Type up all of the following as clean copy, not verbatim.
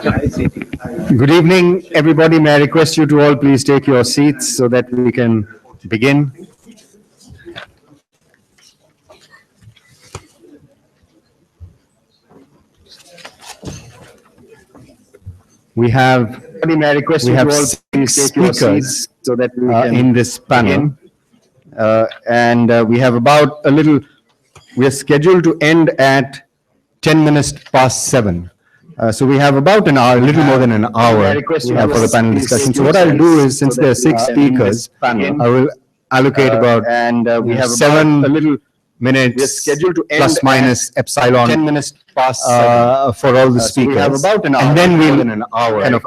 Good evening, everybody. May I request you to all please take your seats so that we can begin. We have six speakers so that we can in this panel, and we have about we are scheduled to end at 10 minutes past 7. So we have about an hour, a little more than an hour for the panel discussion. So what I'll do is, since there are six speakers, I will allocate about 7 minutes, we're scheduled to end plus minus epsilon 10 minutes past for all the speakers. We have about an hour, and then we'll kind of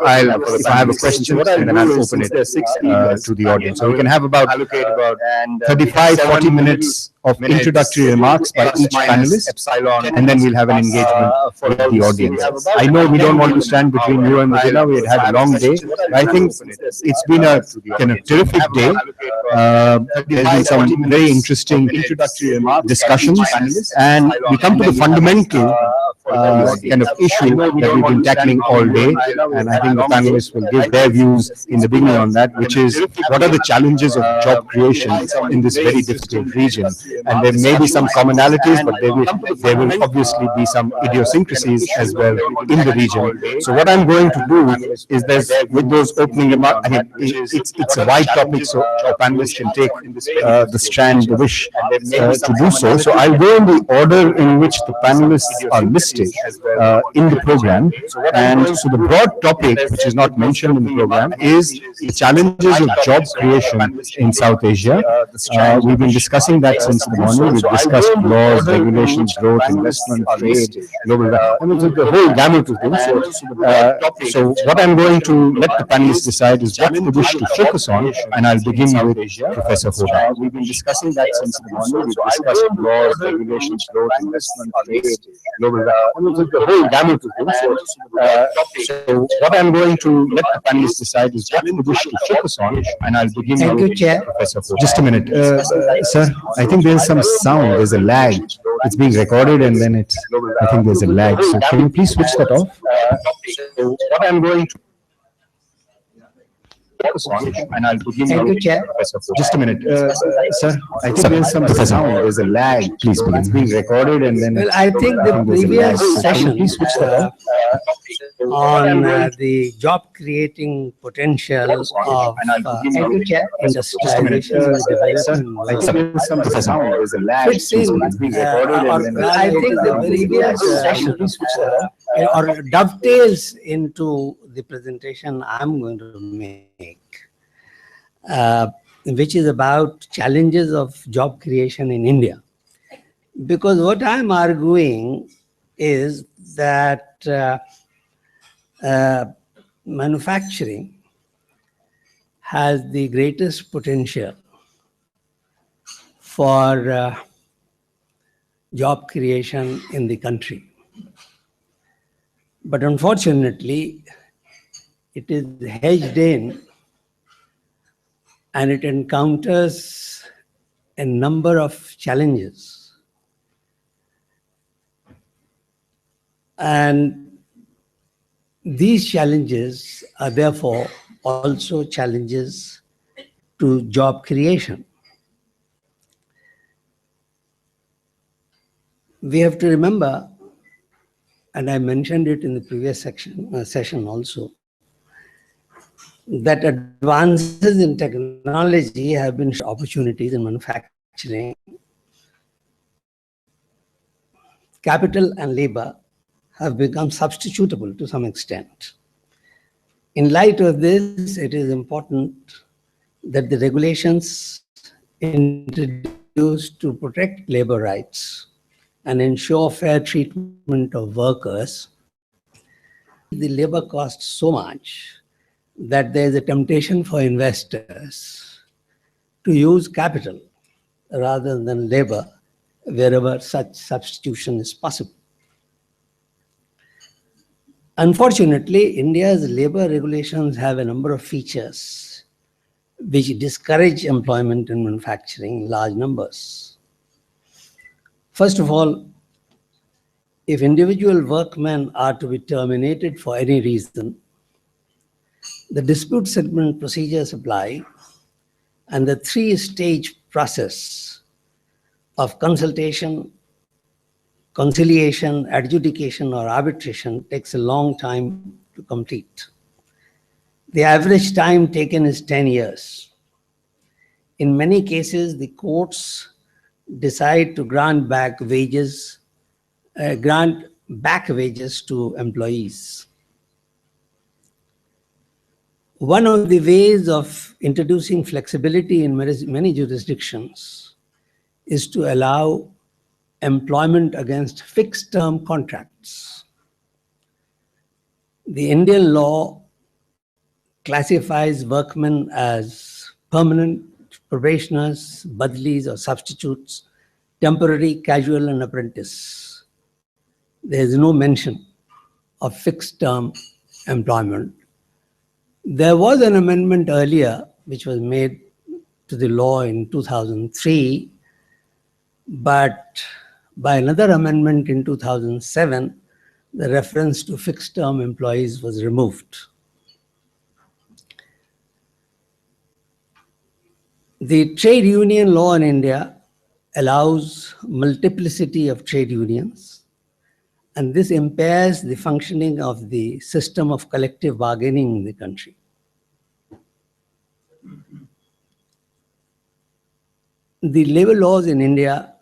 if I have a question, then I'll open it to the audience. So we can have about 35-40 minutes of introductory remarks by each panelist, and then we'll have an engagement with the audience. I know we don't want to stand between you and the dinner. We had a long day. I think it's been a kind of terrific day. There's been some very interesting introductory remarks, discussions, and we come to the fundamental kind of issue that we've been tackling all day, and I think the panelists will give their views in the beginning on that, which is what are the challenges of job creation in this very difficult region. And there may be some commonalities, but there will obviously be some idiosyncrasies as well in the region. So what I'm going to do is with those opening remarks, I mean, it's a wide topic, so our panelists can take the strand they wish to do so. So I'll go in the order in which the panelists are listed in the program. And so the broad topic, which is not mentioned in the program, is the challenges of job creation in South Asia. We've been discussing that since the morning. We've discussed laws, regulations, growth, investment, trade, global, I mean, the whole gamut of things. So what I'm going to let the panelists decide is what they wish to focus on, and I'll begin with Professor Hoda. We've been discussing that since the morning. We've discussed laws, regulations, growth, investment, trade, global, I mean, the whole gamut of things. So what I'm going to let the panelists decide is what they wish to focus on, and I'll begin with Professor Hoda. Just a minute, sir. I think there's some sound. There's a lag. It's being recorded, and then I think there's a lag. So can you please switch that off? So what I'm going to focus on, and I'll begin with Professor Hoda. Just a minute, sir. I think there's some sound. There's a lag. Please begin. It's being recorded, and then. Well, I think the previous session on the job creating potential of industrialization and development. I think the previous session or dovetails into the presentation I'm going to make, which is about challenges of job creation in India. Because what I'm arguing is that manufacturing has the greatest potential for job creation in the country. But unfortunately, it is hedged in and it encounters a number of challenges. And these challenges are therefore also challenges to job creation. We have to remember, and I mentioned it in the previous session also, that advances in technology have been opportunities in manufacturing. Capital and labor have become substitutable to some extent. In light of this, it is important that the regulations introduced to protect labor rights and ensure fair treatment of workers, the labor costs so much that there is a temptation for investors to use capital rather than labor wherever such substitution is possible. Unfortunately, India's labor regulations have a number of features which discourage employment in manufacturing in large numbers. First of all, if individual workmen are to be terminated for any reason, the dispute settlement procedures apply, and the three-stage process of consultation, conciliation, adjudication, or arbitration takes a long time to complete. The average time taken is 10 years. In many cases, the courts decide to grant back wages to employees. One of the ways of introducing flexibility in many jurisdictions is to allow employment against fixed-term contracts. The Indian law classifies workmen as permanent, probationers, badlis or substitutes, temporary, casual, and apprentice. There is no mention of fixed-term employment. There was an amendment earlier which was made to the law in 2003, but by another amendment in 2007, the reference to fixed-term employees was removed. The trade union law in India allows multiplicity of trade unions, and this impairs the functioning of the system of collective bargaining in the country. The labor laws in India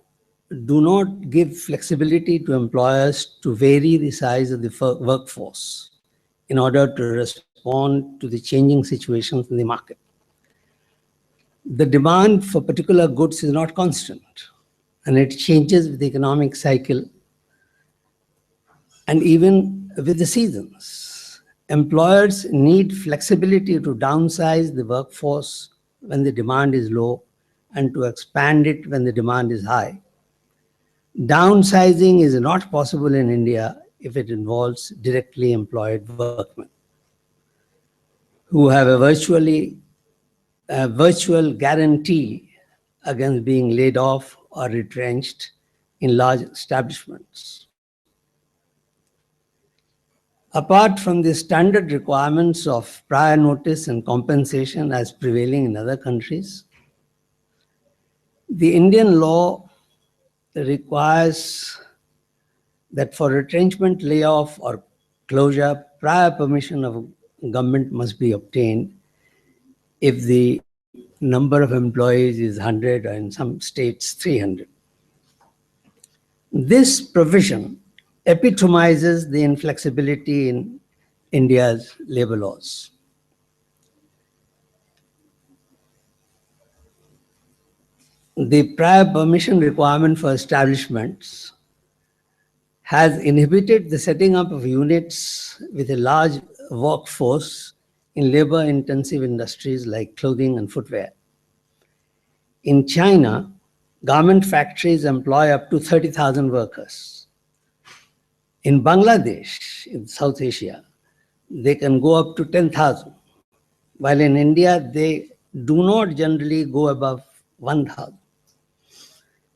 do not give flexibility to employers to vary the size of the workforce in order to respond to the changing situations in the market. The demand for particular goods is not constant, and it changes with the economic cycle and even with the seasons. Employers need flexibility to downsize the workforce when the demand is low and to expand it when the demand is high. Downsizing is not possible in India if it involves directly employed workmen who have a virtual guarantee against being laid off or retrenched in large establishments. Apart from the standard requirements of prior notice and compensation as prevailing in other countries, the Indian law requires that for retrenchment, layoff, or closure, prior permission of government must be obtained if the number of employees is 100 or in some states 300. This provision epitomizes the inflexibility in India's labor laws. The prior permission requirement for establishments has inhibited the setting up of units with a large workforce in labor-intensive industries like clothing and footwear. In China, garment factories employ up to 30,000 workers. In Bangladesh, in South Asia, they can go up to 10,000, while in India, they do not generally go above 1,000.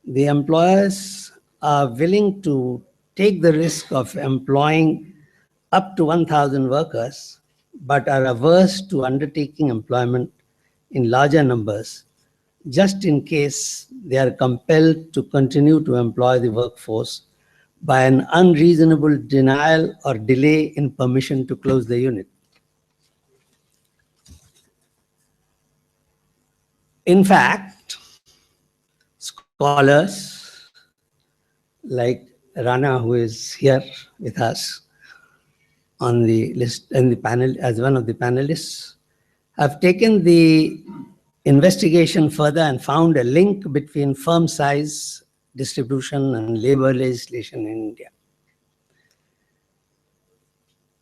The employers are willing to take the risk of employing up to 1,000 workers, but are averse to undertaking employment in larger numbers, just in case they are compelled to continue to employ the workforce by an unreasonable denial or delay in permission to close the unit. In fact, scholars like Rana, who is here with us on the list and the panel as one of the panelists, have taken the investigation further and found a link between firm size, distribution, and labor legislation in India.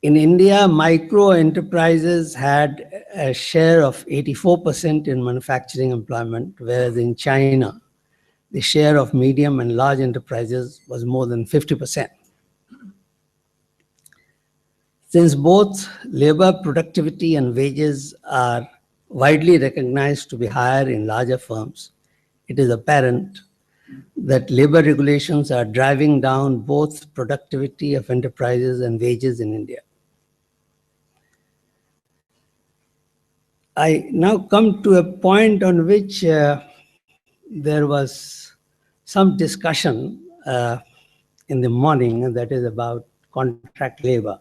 In India, micro enterprises had a share of 84% in manufacturing employment, whereas in China, the share of medium and large enterprises was more than 50%. Since both labor productivity and wages are widely recognized to be higher in larger firms, it is apparent that labor regulations are driving down both productivity of enterprises and wages in India. I now come to a point on which there was some discussion in the morning, and that is about contract labor.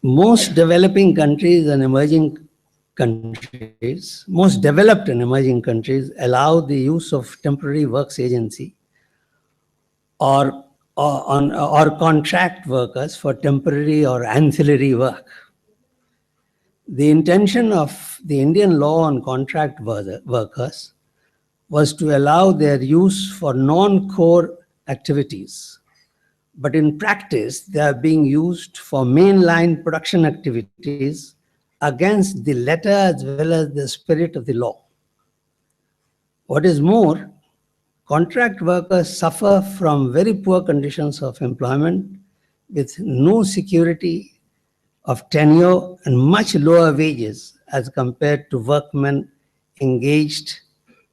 Most developing countries and emerging countries, most developed and emerging countries allow the use of temporary works agency or contract workers for temporary or ancillary work. The intention of the Indian law on contract workers was to allow their use for non-core activities. But in practice, they are being used for mainline production activities against the letter as well as the spirit of the law. What is more, contract workers suffer from very poor conditions of employment with no security of tenure and much lower wages as compared to workmen engaged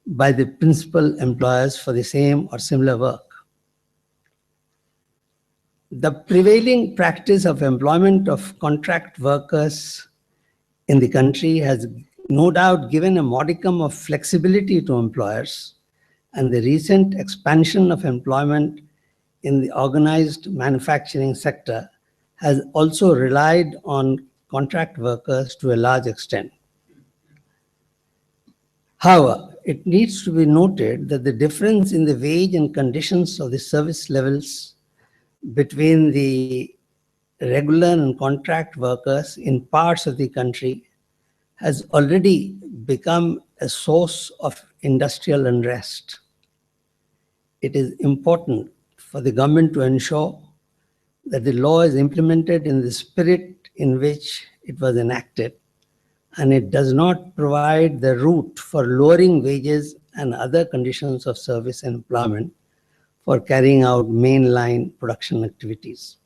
by the principal employers for the same or similar work. The prevailing practice of employment of contract workers in the country has no doubt given a modicum of flexibility to employers, and the recent expansion of employment in the organized manufacturing sector has also relied on contract workers to a large extent. However, it needs to be noted that the difference in the wage and conditions of the service levels between the regular and contract workers in parts of the country has already become a source of industrial unrest. It is important for the government to ensure that the law is implemented in the spirit in which it was enacted, and it does not provide the route for lowering wages and other conditions of service and employment for carrying out mainline production activities.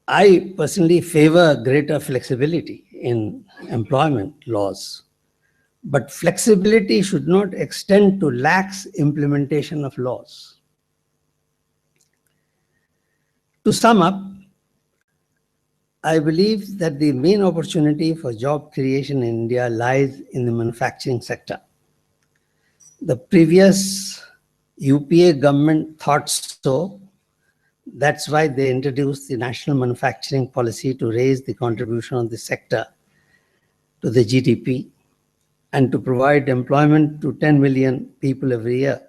I personally favor greater flexibility in employment laws, but flexibility should not extend to lax implementation of laws. To sum up, I believe that the main opportunity for job creation in India lies in the manufacturing sector. The previous UPA government thought so. That's why they introduced the National Manufacturing Policy to raise the contribution of the sector to the GDP and to provide employment to 10 million people every year.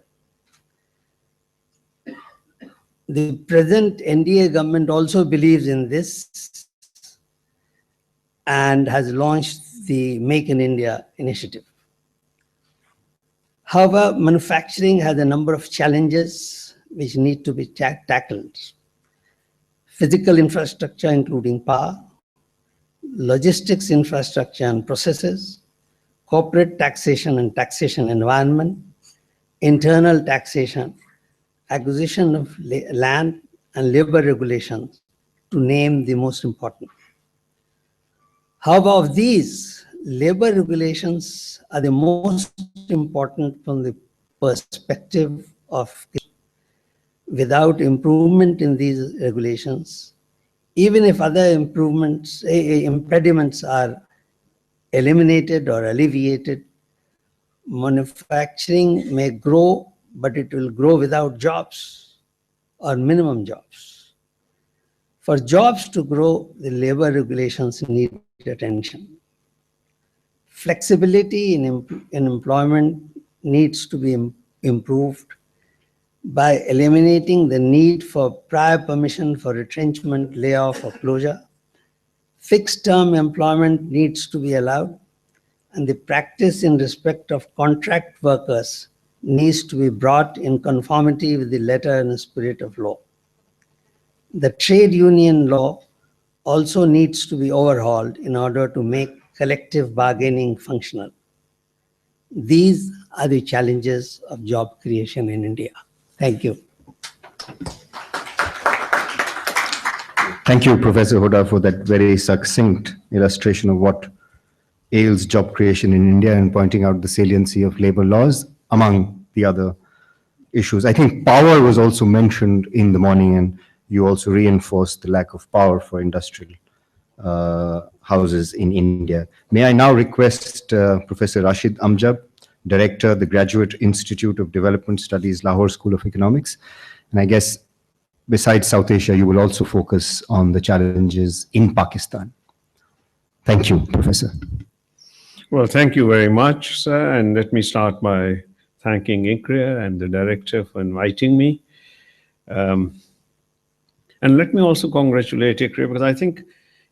The present NDA government also believes in this and has launched the Make in India initiative. However, manufacturing has a number of challenges which need to be tackled. Physical infrastructure, including power, logistics infrastructure and processes, corporate taxation and taxation environment, internal taxation, acquisition of land and labor regulations, to name the most important. However, of these, labor regulations are the most important from the perspective of without improvement in these regulations, even if other impediments are eliminated or alleviated, manufacturing may grow, but it will grow without jobs or minimum jobs. For jobs to grow, the labor regulations need attention. Flexibility in employment needs to be improved by eliminating the need for prior permission for retrenchment, layoff, or closure. Fixed-term employment needs to be allowed, and the practice in respect of contract workers needs to be brought in conformity with the letter and spirit of law. The trade union law also needs to be overhauled in order to make collective bargaining functional. These are the challenges of job creation in India. Thank you. Thank you, Professor Hoda, for that very succinct illustration of what ails job creation in India and pointing out the saliency of labor laws, among the other issues. I think power was also mentioned in the morning, and you also reinforced the lack of power for industrial houses in India. May I now request Professor Rashid Amjad, Director, the Graduate Institute of Development Studies, Lahore School of Economics. And I guess besides South Asia, you will also focus on the challenges in Pakistan. Thank you, Professor. Well, thank you very much, sir. And let me start by thanking ICRIER and the director for inviting me. And let me also congratulate ICRIER, because I think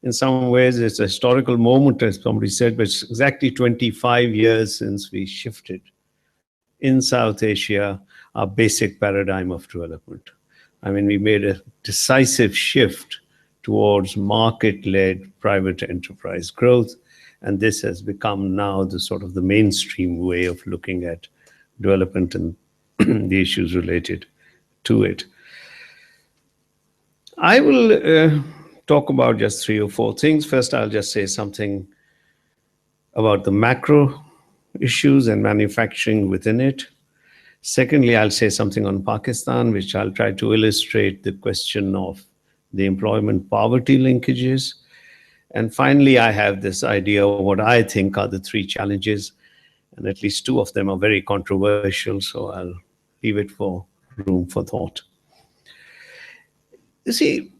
in some ways it's a historical moment, as somebody said, but it's exactly 25 years since we shifted in South Asia our basic paradigm of development. I mean, we made a decisive shift towards market-led private enterprise growth, and this has become now the sort of the mainstream way of looking at development and the issues related to it. I will talk about just 3 or 4 things. First, I'll just say something about the macro issues and manufacturing within it. Secondly, I'll say something on Pakistan, which I'll try to illustrate the question of the employment poverty linkages. And finally, I have this idea of what I think are the 3 challenges, and at least 2 of them are very controversial, so I'll leave it for room for thought. You see,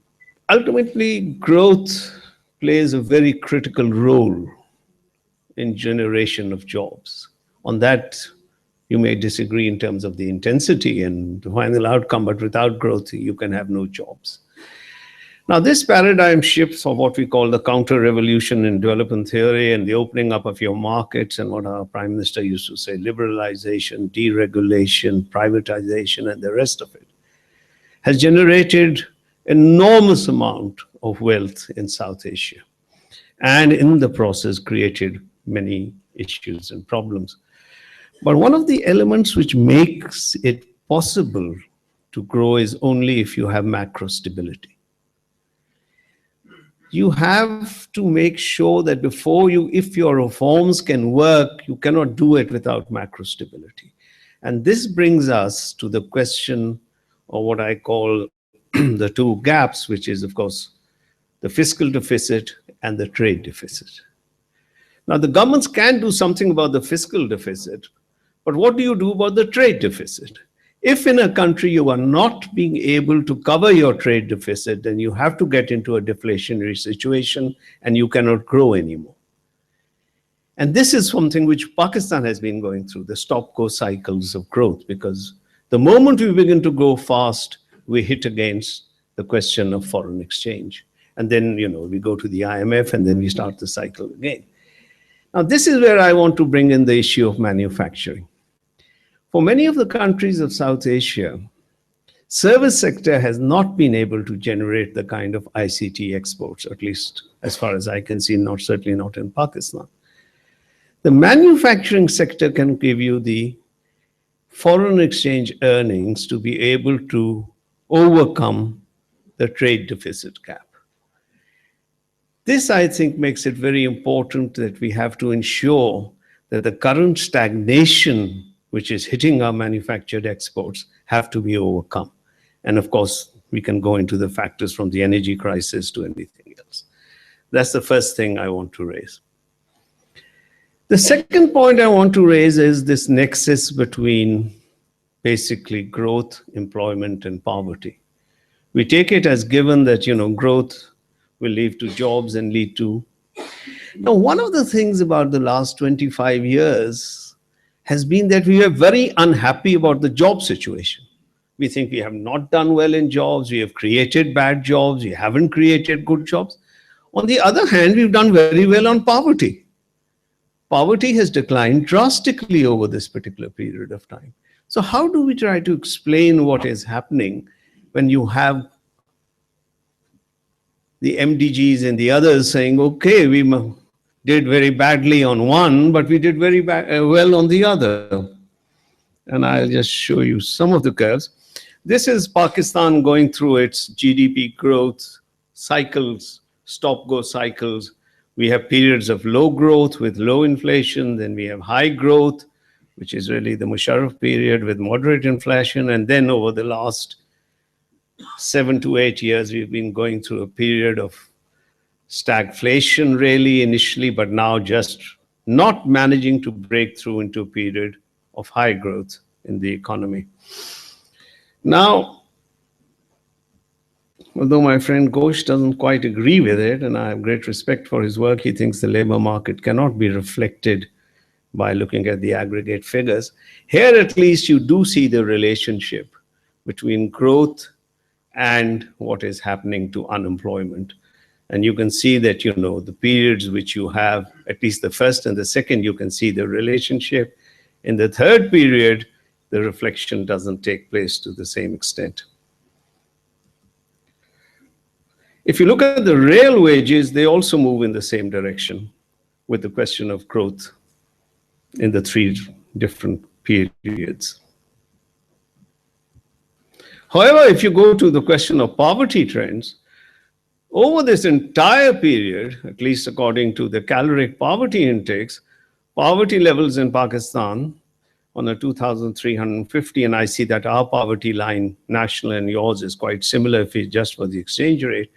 ultimately, growth plays a very critical role in generation of jobs. On that, you may disagree in terms of the intensity and the final outcome, but without growth, you can have no jobs. Now, this paradigm shifts for what we call the counter-revolution in development theory and the opening up of your markets, and what our Prime Minister used to say, liberalization, deregulation, privatization, and the rest of it, has generated enormous amount of wealth in South Asia, and in the process created many issues and problems. But one of the elements which makes it possible to grow is only if you have macro stability. You have to make sure that if your reforms can work, you cannot do it without macro stability. And this brings us to the question of what I call the 2 gaps, which is, of course, the fiscal deficit and the trade deficit. Now, the governments can do something about the fiscal deficit, but what do you do about the trade deficit? If in a country you are not being able to cover your trade deficit, then you have to get into a deflationary situation and you cannot grow anymore. And this is something which Pakistan has been going through, the stop-go cycles of growth, because the moment we begin to grow fast, we hit against the question of foreign exchange. And then, we go to the IMF and then we start the cycle again. Now, this is where I want to bring in the issue of manufacturing. For many of the countries of South Asia, service sector has not been able to generate the kind of ICT exports, at least as far as I can see, certainly not in Pakistan. The manufacturing sector can give you the foreign exchange earnings to be able to overcome the trade deficit gap. This, I think, makes it very important that we have to ensure that the current stagnation which is hitting our manufactured exports have to be overcome. And of course, we can go into the factors from the energy crisis to anything else. That's the first thing I want to raise. The second point I want to raise is this nexus between basically growth, employment, and poverty. We take it as given that, growth will lead to jobs and lead to... Now, one of the things about the last 25 years has been that we are very unhappy about the job situation. We think we have not done well in jobs, we have created bad jobs, we haven't created good jobs. On the other hand, we've done very well on poverty. Poverty has declined drastically over this particular period of time. So how do we try to explain what is happening when you have the MDGs and the others saying, okay, we did very badly on one, but we did very well on the other. And I'll just show you some of the curves. This is Pakistan going through its GDP growth cycles, stop-go cycles, We have periods of low growth with low inflation. Then we have high growth, which is really the Musharraf period with moderate inflation. And then over the last 7 to 8 years, we've been going through a period of stagflation really initially, but now just not managing to break through into a period of high growth in the economy. Now, although my friend Ghose doesn't quite agree with it, and I have great respect for his work, he thinks the labor market cannot be reflected by looking at the aggregate figures. Here, at least, you do see the relationship between growth and what is happening to unemployment. And you can see that, the periods which you have, at least the first and the second, you can see the relationship. In the third period, the reflection doesn't take place to the same extent. If you look at the real wages, they also move in the same direction with the question of growth in the 3 different periods. However, if you go to the question of poverty trends, over this entire period, at least according to the caloric poverty index, poverty levels in Pakistan on a 2,350, and I see that our poverty line, national and yours, is quite similar if it's just for the exchange rate.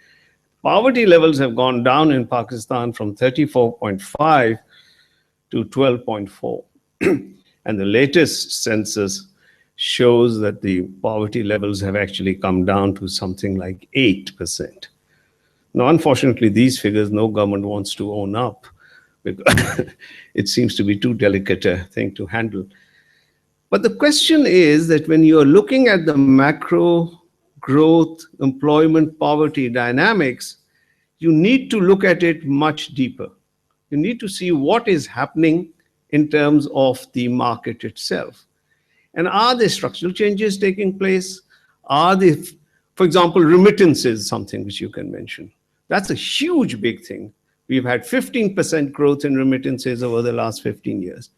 Poverty levels have gone down in Pakistan from 34.5 to 12.4. And the latest census shows that the poverty levels have actually come down to something like 8%. Now, unfortunately, these figures no government wants to own up because it seems to be too delicate a thing to handle. But the question is that when you're looking at the macro growth, employment, poverty dynamics, you need to look at it much deeper. You need to see what is happening in terms of the market itself. And are there structural changes taking place? Are there, for example, remittances, something which you can mention. That's a huge, big thing. We've had 15% growth in remittances over the last 15 years.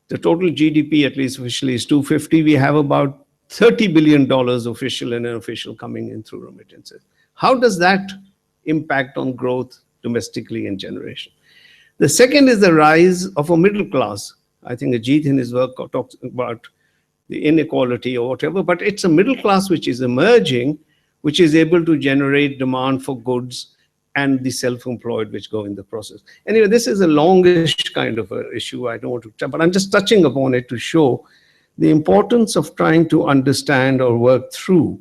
The total GDP, at least officially, is 250. We have about $30 billion official and unofficial coming in through remittances. How does that impact on growth domestically and generation? The second is the rise of a middle class. I think Ajit in his work talks about the inequality or whatever, but it's a middle class which is emerging, which is able to generate demand for goods and the self-employed which go in the process. Anyway, this is a longish kind of a issue. I don't want to, but I'm just touching upon it to show the importance of trying to understand or work through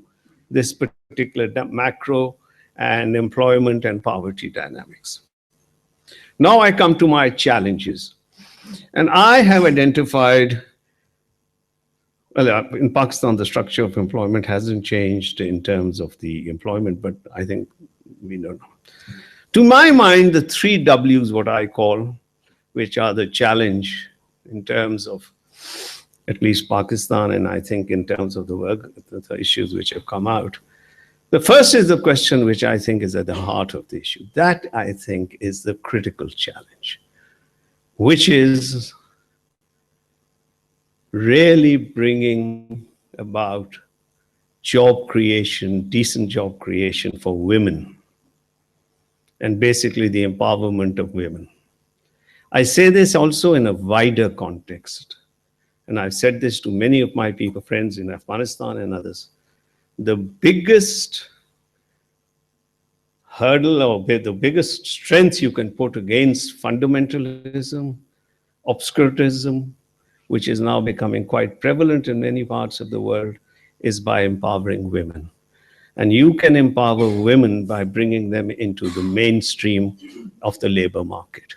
this particular macro and employment and poverty dynamics. Now I come to my challenges. And I have identified, well, in Pakistan, the structure of employment hasn't changed in terms of the employment, but I think we don't know. To my mind, the 3 Ws, what I call, which are the challenge in terms of at least Pakistan, and I think in terms of the work, the issues which have come out. The first is the question which I think is at the heart of the issue. That, I think, is the critical challenge, which is really bringing about job creation, decent job creation for women, and basically the empowerment of women. I say this also in a wider context, and I've said this to many of my people, friends in Afghanistan and others. The biggest hurdle or the biggest strength you can put against fundamentalism, obscurantism, which is now becoming quite prevalent in many parts of the world, is by empowering women. And you can empower women by bringing them into the mainstream of the labor market.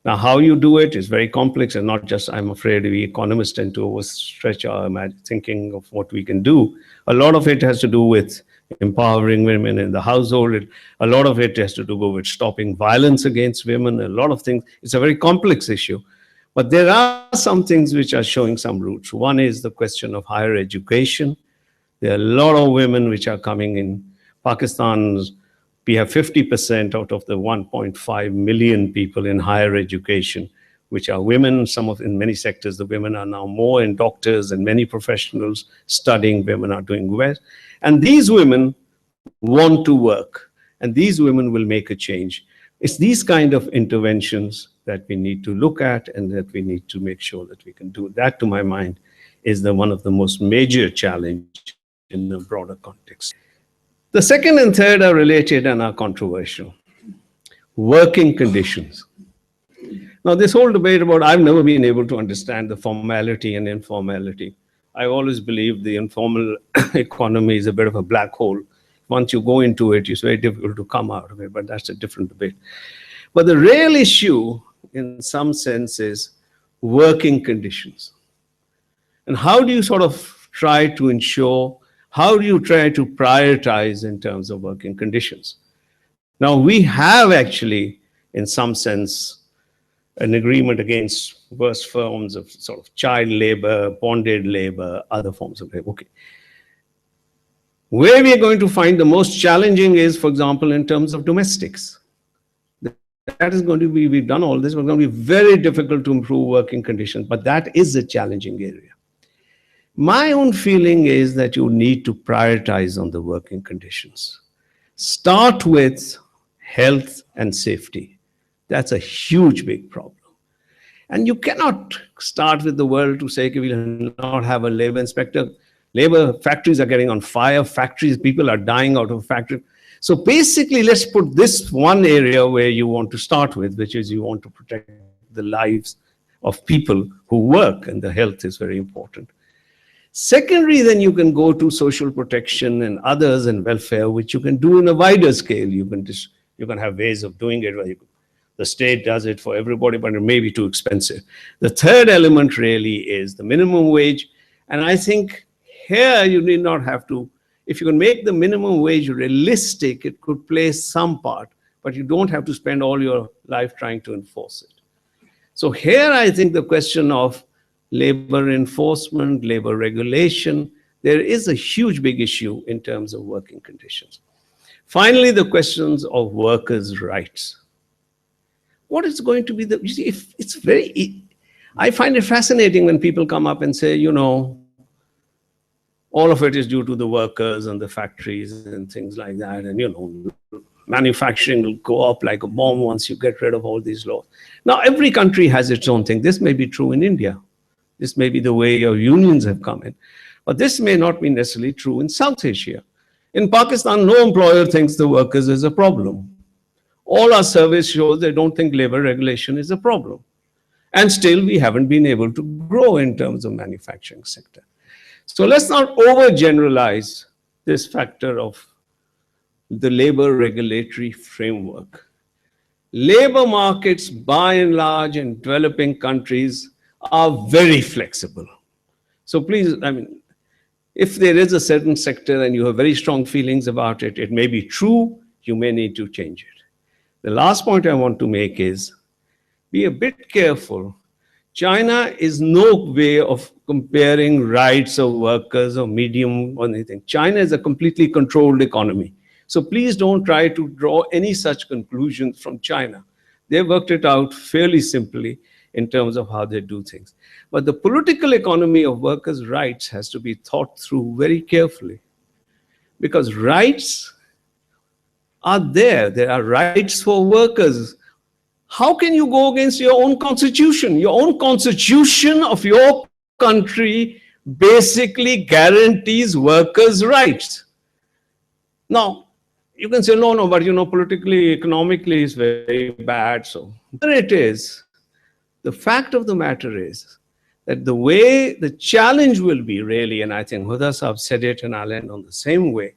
Now, how you do it is very complex, and not just, I'm afraid, we economists tend to overstretch our thinking of what we can do. A lot of it has to do with empowering women in the household. A lot of it has to do with stopping violence against women. A lot of things. It's a very complex issue. But there are some things which are showing some roots. One is the question of higher education. There are a lot of women which are coming in. Pakistan, we have 50% out of the 1.5 million people in higher education, which are women. In many sectors, the women are now more in doctors and many professionals studying. Women are doing well. And these women want to work, and these women will make a change. It's these kind of interventions that we need to look at and that we need to make sure that we can do. That, to my mind, is one of the most major challenge in a broader context. The second and third are related and are controversial. Working conditions. Now, this whole debate about, I've never been able to understand the formality and informality. I always believe the informal economy is a bit of a black hole. Once you go into it, it's very difficult to come out of it, but that's a different debate. But the real issue, in some sense, is working conditions. And how do you sort of try to ensure, how do you try to prioritize in terms of working conditions? Now, we have actually, in some sense, an agreement against worse forms of sort of child labor, bonded labor, other forms of labor. Okay. Where we are going to find the most challenging is, for example, in terms of domestics. That is going to be, we've done all this, it's going to be very difficult to improve working conditions, but that is a challenging area. My own feeling is that you need to prioritize on the working conditions. Start with health and safety. That's a huge, big problem. And you cannot start with the world to say, okay, we'll not have a labor inspector. Labor factories are getting on fire. Factories, people are dying out of factories. So basically, let's put this one area where you want to start with, which is you want to protect the lives of people who work, and the health is very important. Secondly, then you can go to social protection and others and welfare, which you can do in a wider scale. You can have ways of doing it where the state does it for everybody, but it may be too expensive. The third element really is the minimum wage. And I think here you need not have to, if you can make the minimum wage realistic, it could play some part, but you don't have to spend all your life trying to enforce it. So here I think the question of labor enforcement, labor regulation, there is a huge big issue in terms of working conditions. Finally, the questions of workers' rights. What is going to be the, you see, if it's very, I find it fascinating when people come up and say, you know, all of it is due to the workers and the factories and things like that. And, you know, manufacturing will go up like a bomb once you get rid of all these laws. Now, every country has its own thing. This may be true in India. This may be the way your unions have come in. But this may not be necessarily true in South Asia. In Pakistan, no employer thinks the workers is a problem. All our surveys show they don't think labor regulation is a problem. And still, we haven't been able to grow in terms of manufacturing sector. So let's not overgeneralize this factor of the labor regulatory framework. Labor markets, by and large, in developing countries are very flexible. So please, I mean, if there is a certain sector and you have very strong feelings about it, it may be true, you may need to change it. The last point I want to make is, be a bit careful. China is no way of comparing rights of workers or medium or anything. China is a completely controlled economy. So please don't try to draw any such conclusions from China. They worked it out fairly simply in terms of how they do things. But the political economy of workers' rights has to be thought through very carefully. Because rights are there. There are rights for workers. How can you go against your own constitution? Your own constitution of your country basically guarantees workers' rights. Now, you can say, no, but you know, politically, economically, it's very bad. So there it is. The fact of the matter is that the way the challenge will be really, and I think Hoda Sahab said it, and I'll end on the same way,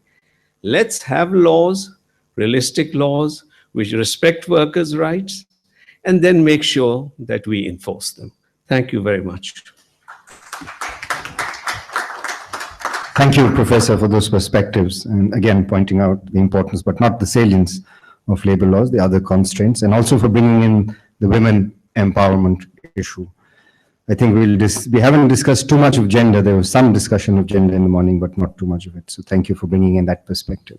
let's have laws, realistic laws, which respect workers' rights, and then make sure that we enforce them. Thank you very much. Thank you, Professor, for those perspectives, and again, pointing out the importance, but not the salience of labor laws, the other constraints, and also for bringing in the women empowerment issue. I think we haven't discussed too much of gender. There was some discussion of gender in the morning, but not too much of it. So thank you for bringing in that perspective.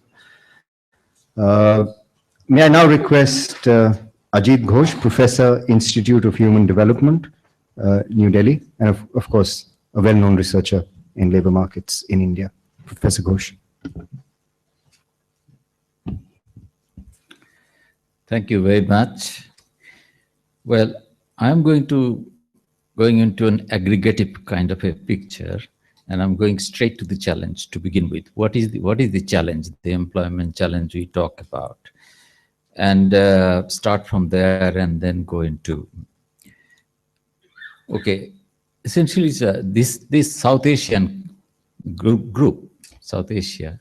May I now request Ajit Ghose, Professor, Institute of Human Development, New Delhi, and of course, a well-known researcher in labor markets in India. Professor Ghose. Thank you very much. Well, I'm going into an aggregative kind of a picture, and I'm going straight to the challenge to begin with. What is the challenge, the employment challenge we talk about? And start from there and then go into, okay, essentially this South Asian group, South Asia,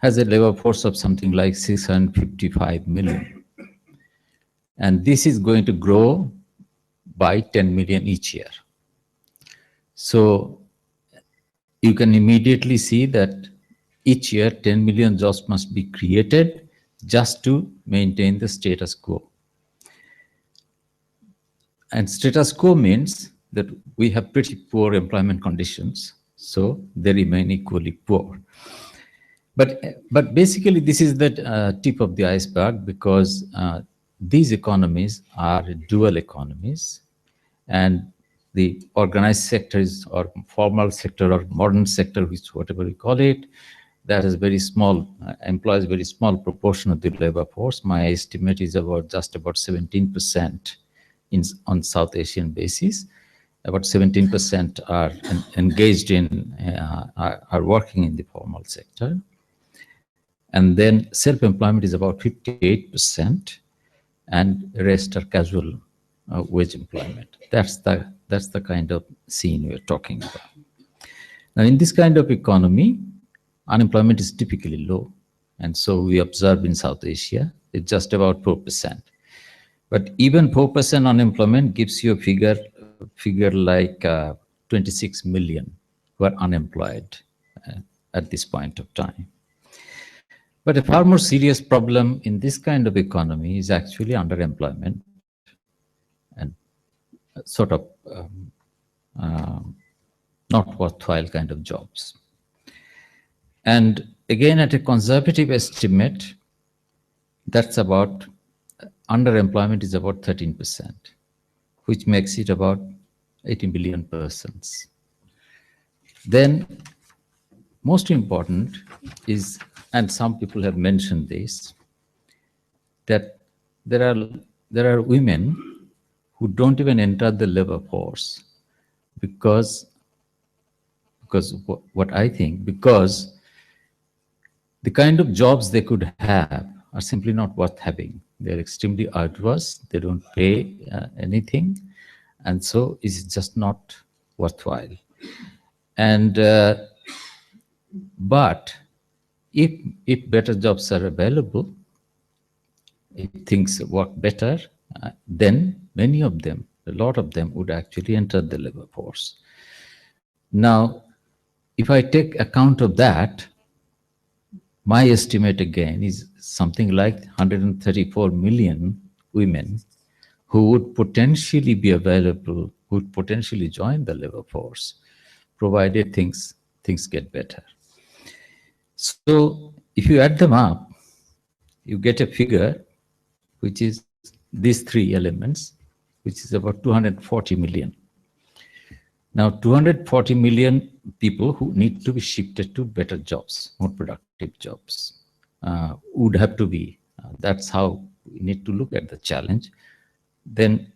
has a labor force of something like 655 million. And this is going to grow by 10 million each year. So you can immediately see that each year 10 million jobs must be created just to maintain the status quo. And status quo means that we have pretty poor employment conditions, so they remain equally poor. But basically, this is the tip of the iceberg, because these economies are dual economies, and the organized sector is, or formal sector or modern sector, which whatever we call it, that is very small, employs very small proportion of the labor force. My estimate is just about 17% on South Asian basis. About 17% are engaged in, are working in the formal sector. And then self-employment is about 58%, and the rest are casual wage employment. That's the kind of scene we're talking about. Now, in this kind of economy, unemployment is typically low. And so we observe in South Asia, it's just about 4%. But even 4% unemployment gives you a figure like 26 million who are unemployed at this point of time. But a far more serious problem in this kind of economy is actually underemployment and sort of not worthwhile kind of jobs. And again, at a conservative estimate, that's about, underemployment is about 13%, which makes it about 80 million persons. Then, most important is, and some people have mentioned this, that there are women who don't even enter the labor force because what I think, because the kind of jobs they could have are simply not worth having. They're extremely arduous, they don't pay anything, and so it's just not worthwhile. And but if better jobs are available, if things work better, then many of them, a lot of them would actually enter the labor force. Now, if I take account of that, my estimate again is something like 134 million women who would potentially be available, who would potentially join the labor force, provided things get better. So if you add them up, you get a figure which is these three elements, which is about 240 million. Now, 240 million people who need to be shifted to better jobs, more productive jobs, would have to be. That's how we need to look at the challenge. Then,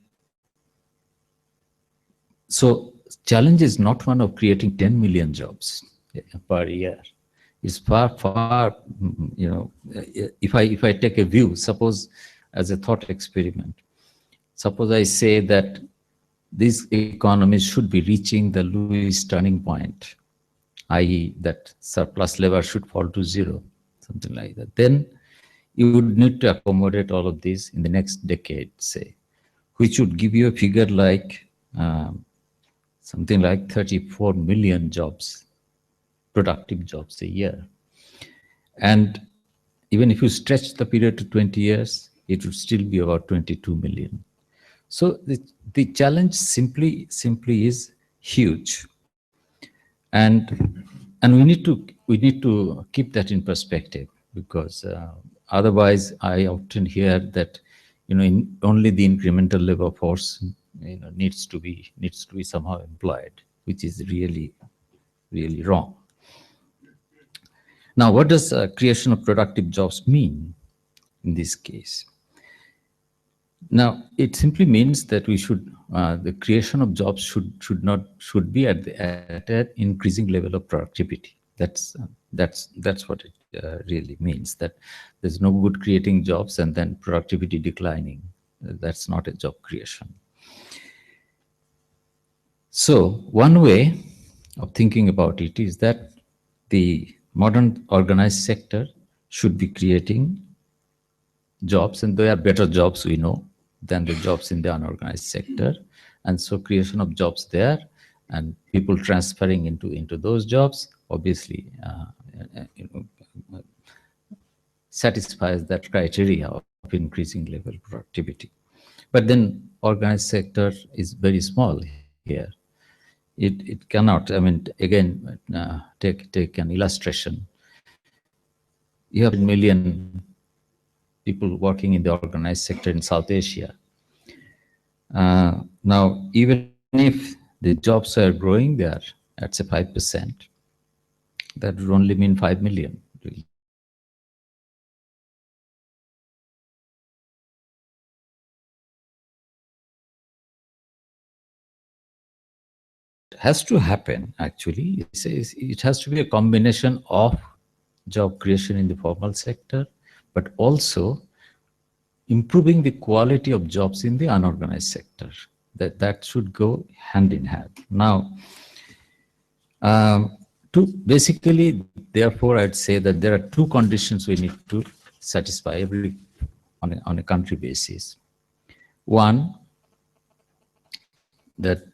so challenge is not one of creating 10 million jobs per year. It's far, you know, if I take a view, suppose as a thought experiment, suppose I say that these economies should be reaching the Lewis turning point, i.e. that surplus labor should fall to zero, something like that. Then you would need to accommodate all of this in the next decade, say, which would give you a figure like something like 34 million jobs, productive jobs a year. And even if you stretch the period to 20 years, it would still be about 22 million. So the challenge simply is huge, and we need to keep that in perspective, because otherwise I often hear that, you know, only the incremental labor force, you know, needs to be somehow employed, which is really wrong. Now, what does creation of productive jobs mean in this case? Now, it simply means that we should, the creation of jobs should be at an increasing level of productivity. That's what it really means. That there's no good creating jobs and then productivity declining. That's not a job creation. So one way of thinking about it is that the modern organized sector should be creating jobs, and there are better jobs, we know, than the jobs in the unorganized sector. And so creation of jobs there and people transferring into those jobs obviously you know, satisfies that criteria of increasing level productivity. But then organized sector is very small here. It cannot, I mean, again, take an illustration. You have 1 million people working in the organized sector in South Asia. Now, even if the jobs are growing there at say 5%, that would only mean 5 million. Has to happen actually. It has to be a combination of job creation in the formal sector, but also improving the quality of jobs in the unorganized sector. That should go hand in hand. Now, basically, therefore, I'd say that there are two conditions we need to satisfy on a country basis. One, that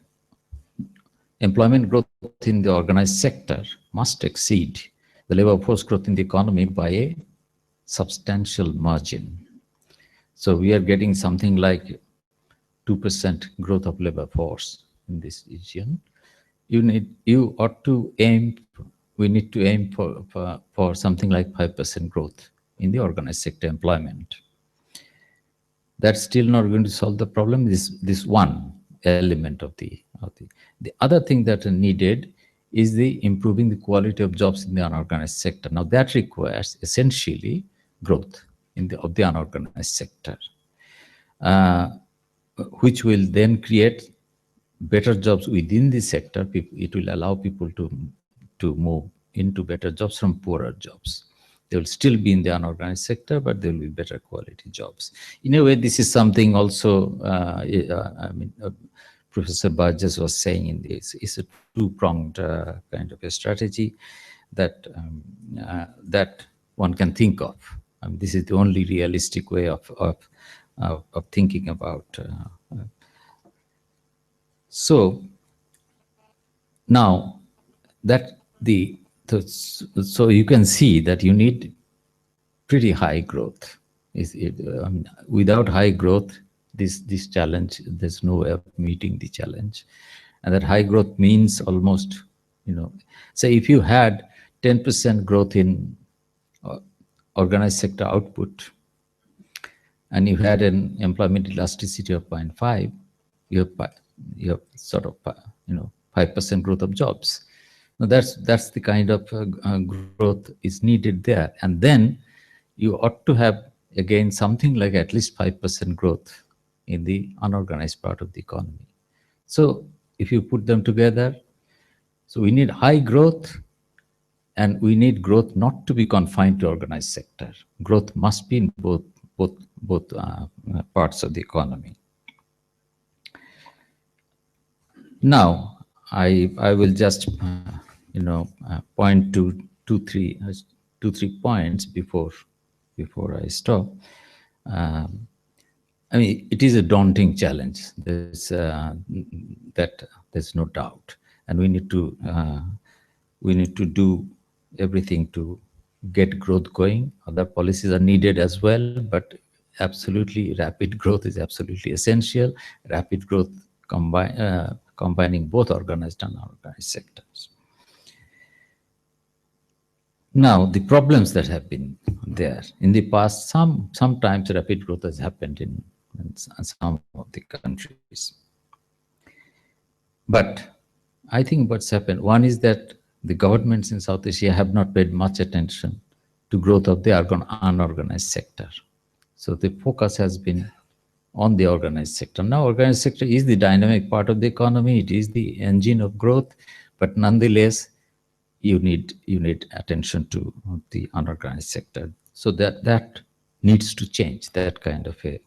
employment growth in the organized sector must exceed the labor force growth in the economy by a substantial margin. So we are getting something like 2% growth of labor force in this region. We need to aim for something like 5% growth in the organized sector employment. That's still not going to solve the problem. This one element of the other thing that are needed is the improving the quality of jobs in the unorganized sector. Now that requires essentially growth of the unorganized sector, which will then create better jobs within the sector. It will allow people to move into better jobs from poorer jobs. They will still be in the unorganized sector, but there will be better quality jobs. In a way, this is something also, I mean, Professor Burgess was saying in this, it's a two-pronged kind of a strategy that that one can think of. This is the only realistic way of thinking about. So now that so you can see that you need pretty high growth. Without high growth, this challenge, there's no way of meeting the challenge. And that high growth means almost, say if you had 10% growth in organized sector output, and you had an employment elasticity of 0.5, you have sort of 5% growth of jobs. Now that's the kind of growth is needed there, and then you ought to have again something like at least 5% growth in the unorganized part of the economy. So if you put them together, so we need high growth, and we need growth not to be confined to organized sector. Growth must be in both parts of the economy. Now, I will just point to two, three points before I stop. I mean, it is a daunting challenge. There's no doubt, and we need to do everything to get growth going. Other policies are needed as well, but absolutely rapid growth is absolutely essential. Rapid growth combining both organized and unorganized sectors. Now, the problems that have been there in the past, sometimes rapid growth has happened in some of the countries. But I think what's happened, one is that the governments in South Asia have not paid much attention to growth of the unorganized sector. So the focus has been on the organized sector. Now, organized sector is the dynamic part of the economy. It is the engine of growth, but nonetheless, you need attention to the unorganized sector. So that needs to change, that kind of a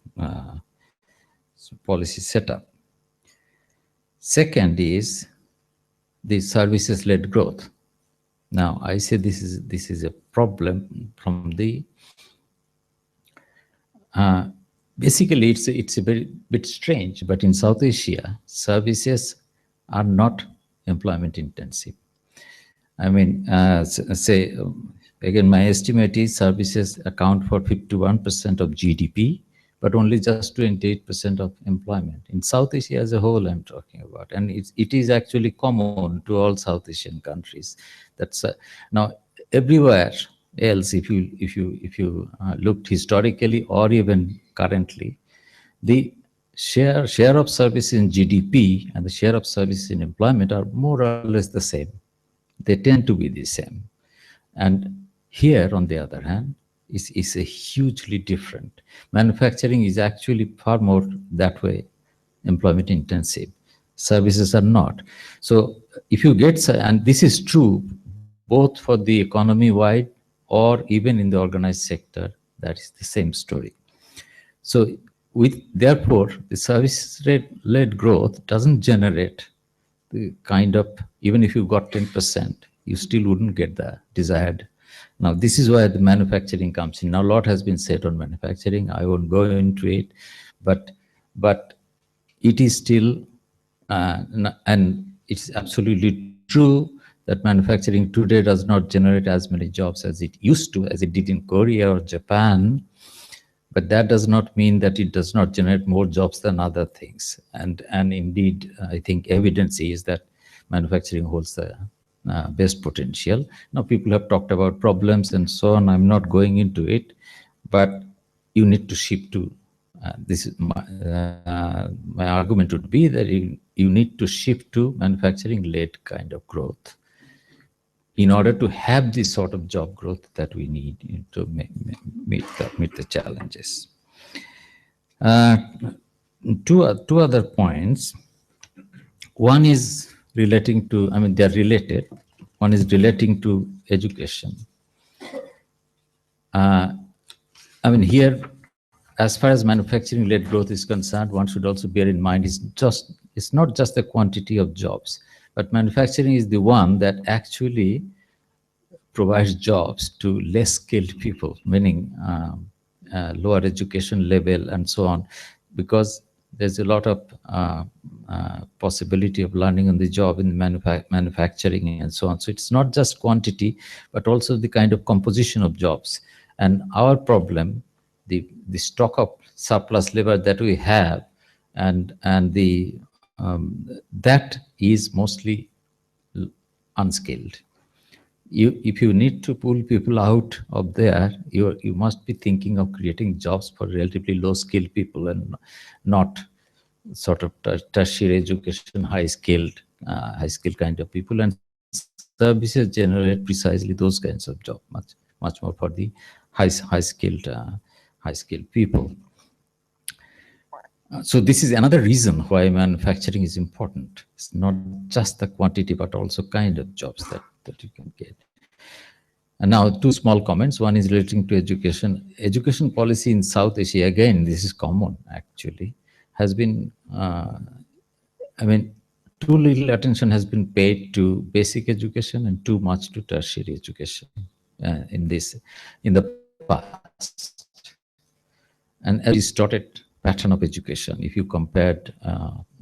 policy setup. Second is the services-led growth. Now, I say this is a problem from the basically it's a bit strange, but in South Asia, services are not employment intensive. I mean, say again, my estimate is services account for 51% of GDP, but only just 28% of employment. In South Asia as a whole, I'm talking about, and it is actually common to all South Asian countries. That's now everywhere else. If you looked historically or even currently, the share of services in GDP and the share of services in employment are more or less the same. They tend to be the same. And here, on the other hand, is a hugely different. Manufacturing is actually far more that way employment intensive. Services are not. So if you get, and this is true both for the economy wide or even in the organized sector, that is the same story. So therefore, the service-led growth doesn't generate the kind of, even if you got 10%, you still wouldn't get the desired. Now, this is where the manufacturing comes in. Now, a lot has been said on manufacturing. I won't go into it, but it is still, and it's absolutely true that manufacturing today does not generate as many jobs as it used to, as it did in Korea or Japan. But that does not mean that it does not generate more jobs than other things. And indeed, I think evidence is that manufacturing holds the best potential. Now, people have talked about problems and so on. I'm not going into it, but you need to shift to, this is my argument would be that you need to shift to manufacturing-led kind of growth in order to have this sort of job growth that we need to meet the challenges. Two other points. One is relating to, I mean, they're related. One is relating to education. I mean, here, as far as manufacturing-led growth is concerned, one should also bear in mind it's not just the quantity of jobs, but manufacturing is the one that actually provides jobs to less skilled people, meaning lower education level and so on, because there's a lot of possibility of learning on the job in manufacturing and so on. So it's not just quantity, but also the kind of composition of jobs. And our problem, the stock of surplus labor that we have, and the that is mostly unskilled. If you need to pull people out of there, you must be thinking of creating jobs for relatively low skilled people and not sort of tertiary education, high skilled kind of people. And services generate precisely those kinds of jobs, much more for the high skilled people. So this is another reason why manufacturing is important. It's not just the quantity, but also kind of jobs that you can get. And now two small comments. One is relating to education. Education policy in South Asia, again, this is common actually, has been, I mean, too little attention has been paid to basic education and too much to tertiary education in the past. And a distorted pattern of education, if you compared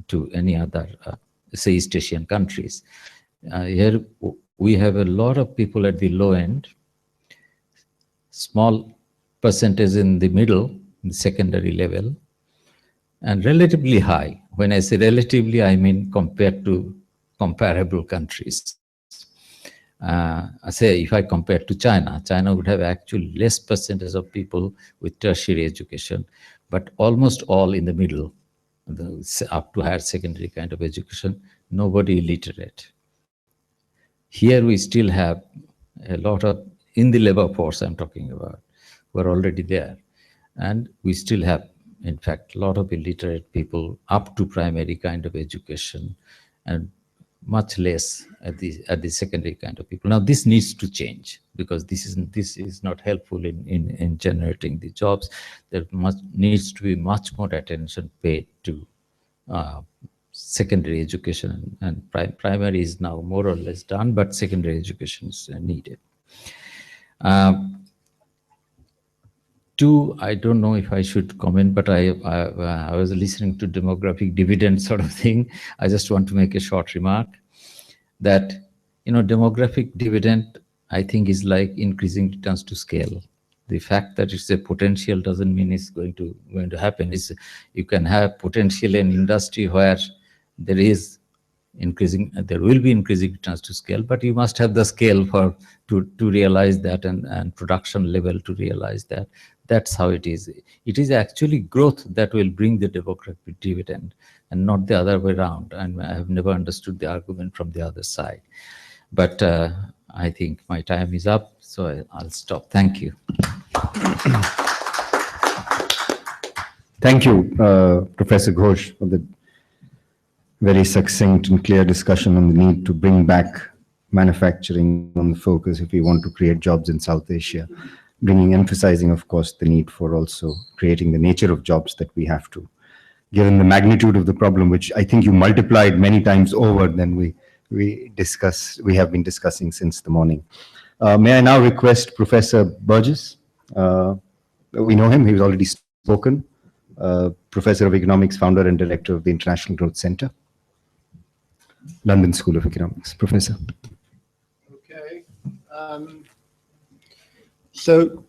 to any other, say, East Asian countries. Here we have a lot of people at the low end, small percentage in the middle, in the secondary level, and relatively high. When I say relatively, I mean compared to comparable countries. I say if I compare to China, China would have actually less percentage of people with tertiary education, but almost all in the middle, up to higher secondary kind of education, nobody illiterate. Here we still have a lot of, in the labor force I'm talking about, who are already there. And we still have in fact, a lot of illiterate people up to primary kind of education, and much less at the secondary kind of people. Now this needs to change, because this is not helpful in generating the jobs. There needs to be much more attention paid to secondary education, and primary is now more or less done, but secondary education is needed. Two, I don't know if I should comment, but I was listening to demographic dividend sort of thing. I just want to make a short remark that, demographic dividend, I think, is like increasing returns to scale. The fact that it's a potential doesn't mean it's going to happen. You can have potential in industry where there will be increasing returns to scale, but you must have the scale to realize that, and production level to realize that. That's how it is. It is actually growth that will bring the demographic dividend, and not the other way around. And I have never understood the argument from the other side. But I think my time is up, so I'll stop. Thank you. Thank you, Professor Ghose, for the very succinct and clear discussion on the need to bring back manufacturing on the focus if we want to create jobs in South Asia. Emphasizing, of course, the need for also creating the nature of jobs that we have to, given the magnitude of the problem, which I think you multiplied many times over than we have been discussing since the morning. May I now request Professor Burgess? We know him, he's already spoken. Professor of Economics, founder and director of the International Growth Center, London School of Economics. Professor. Okay. So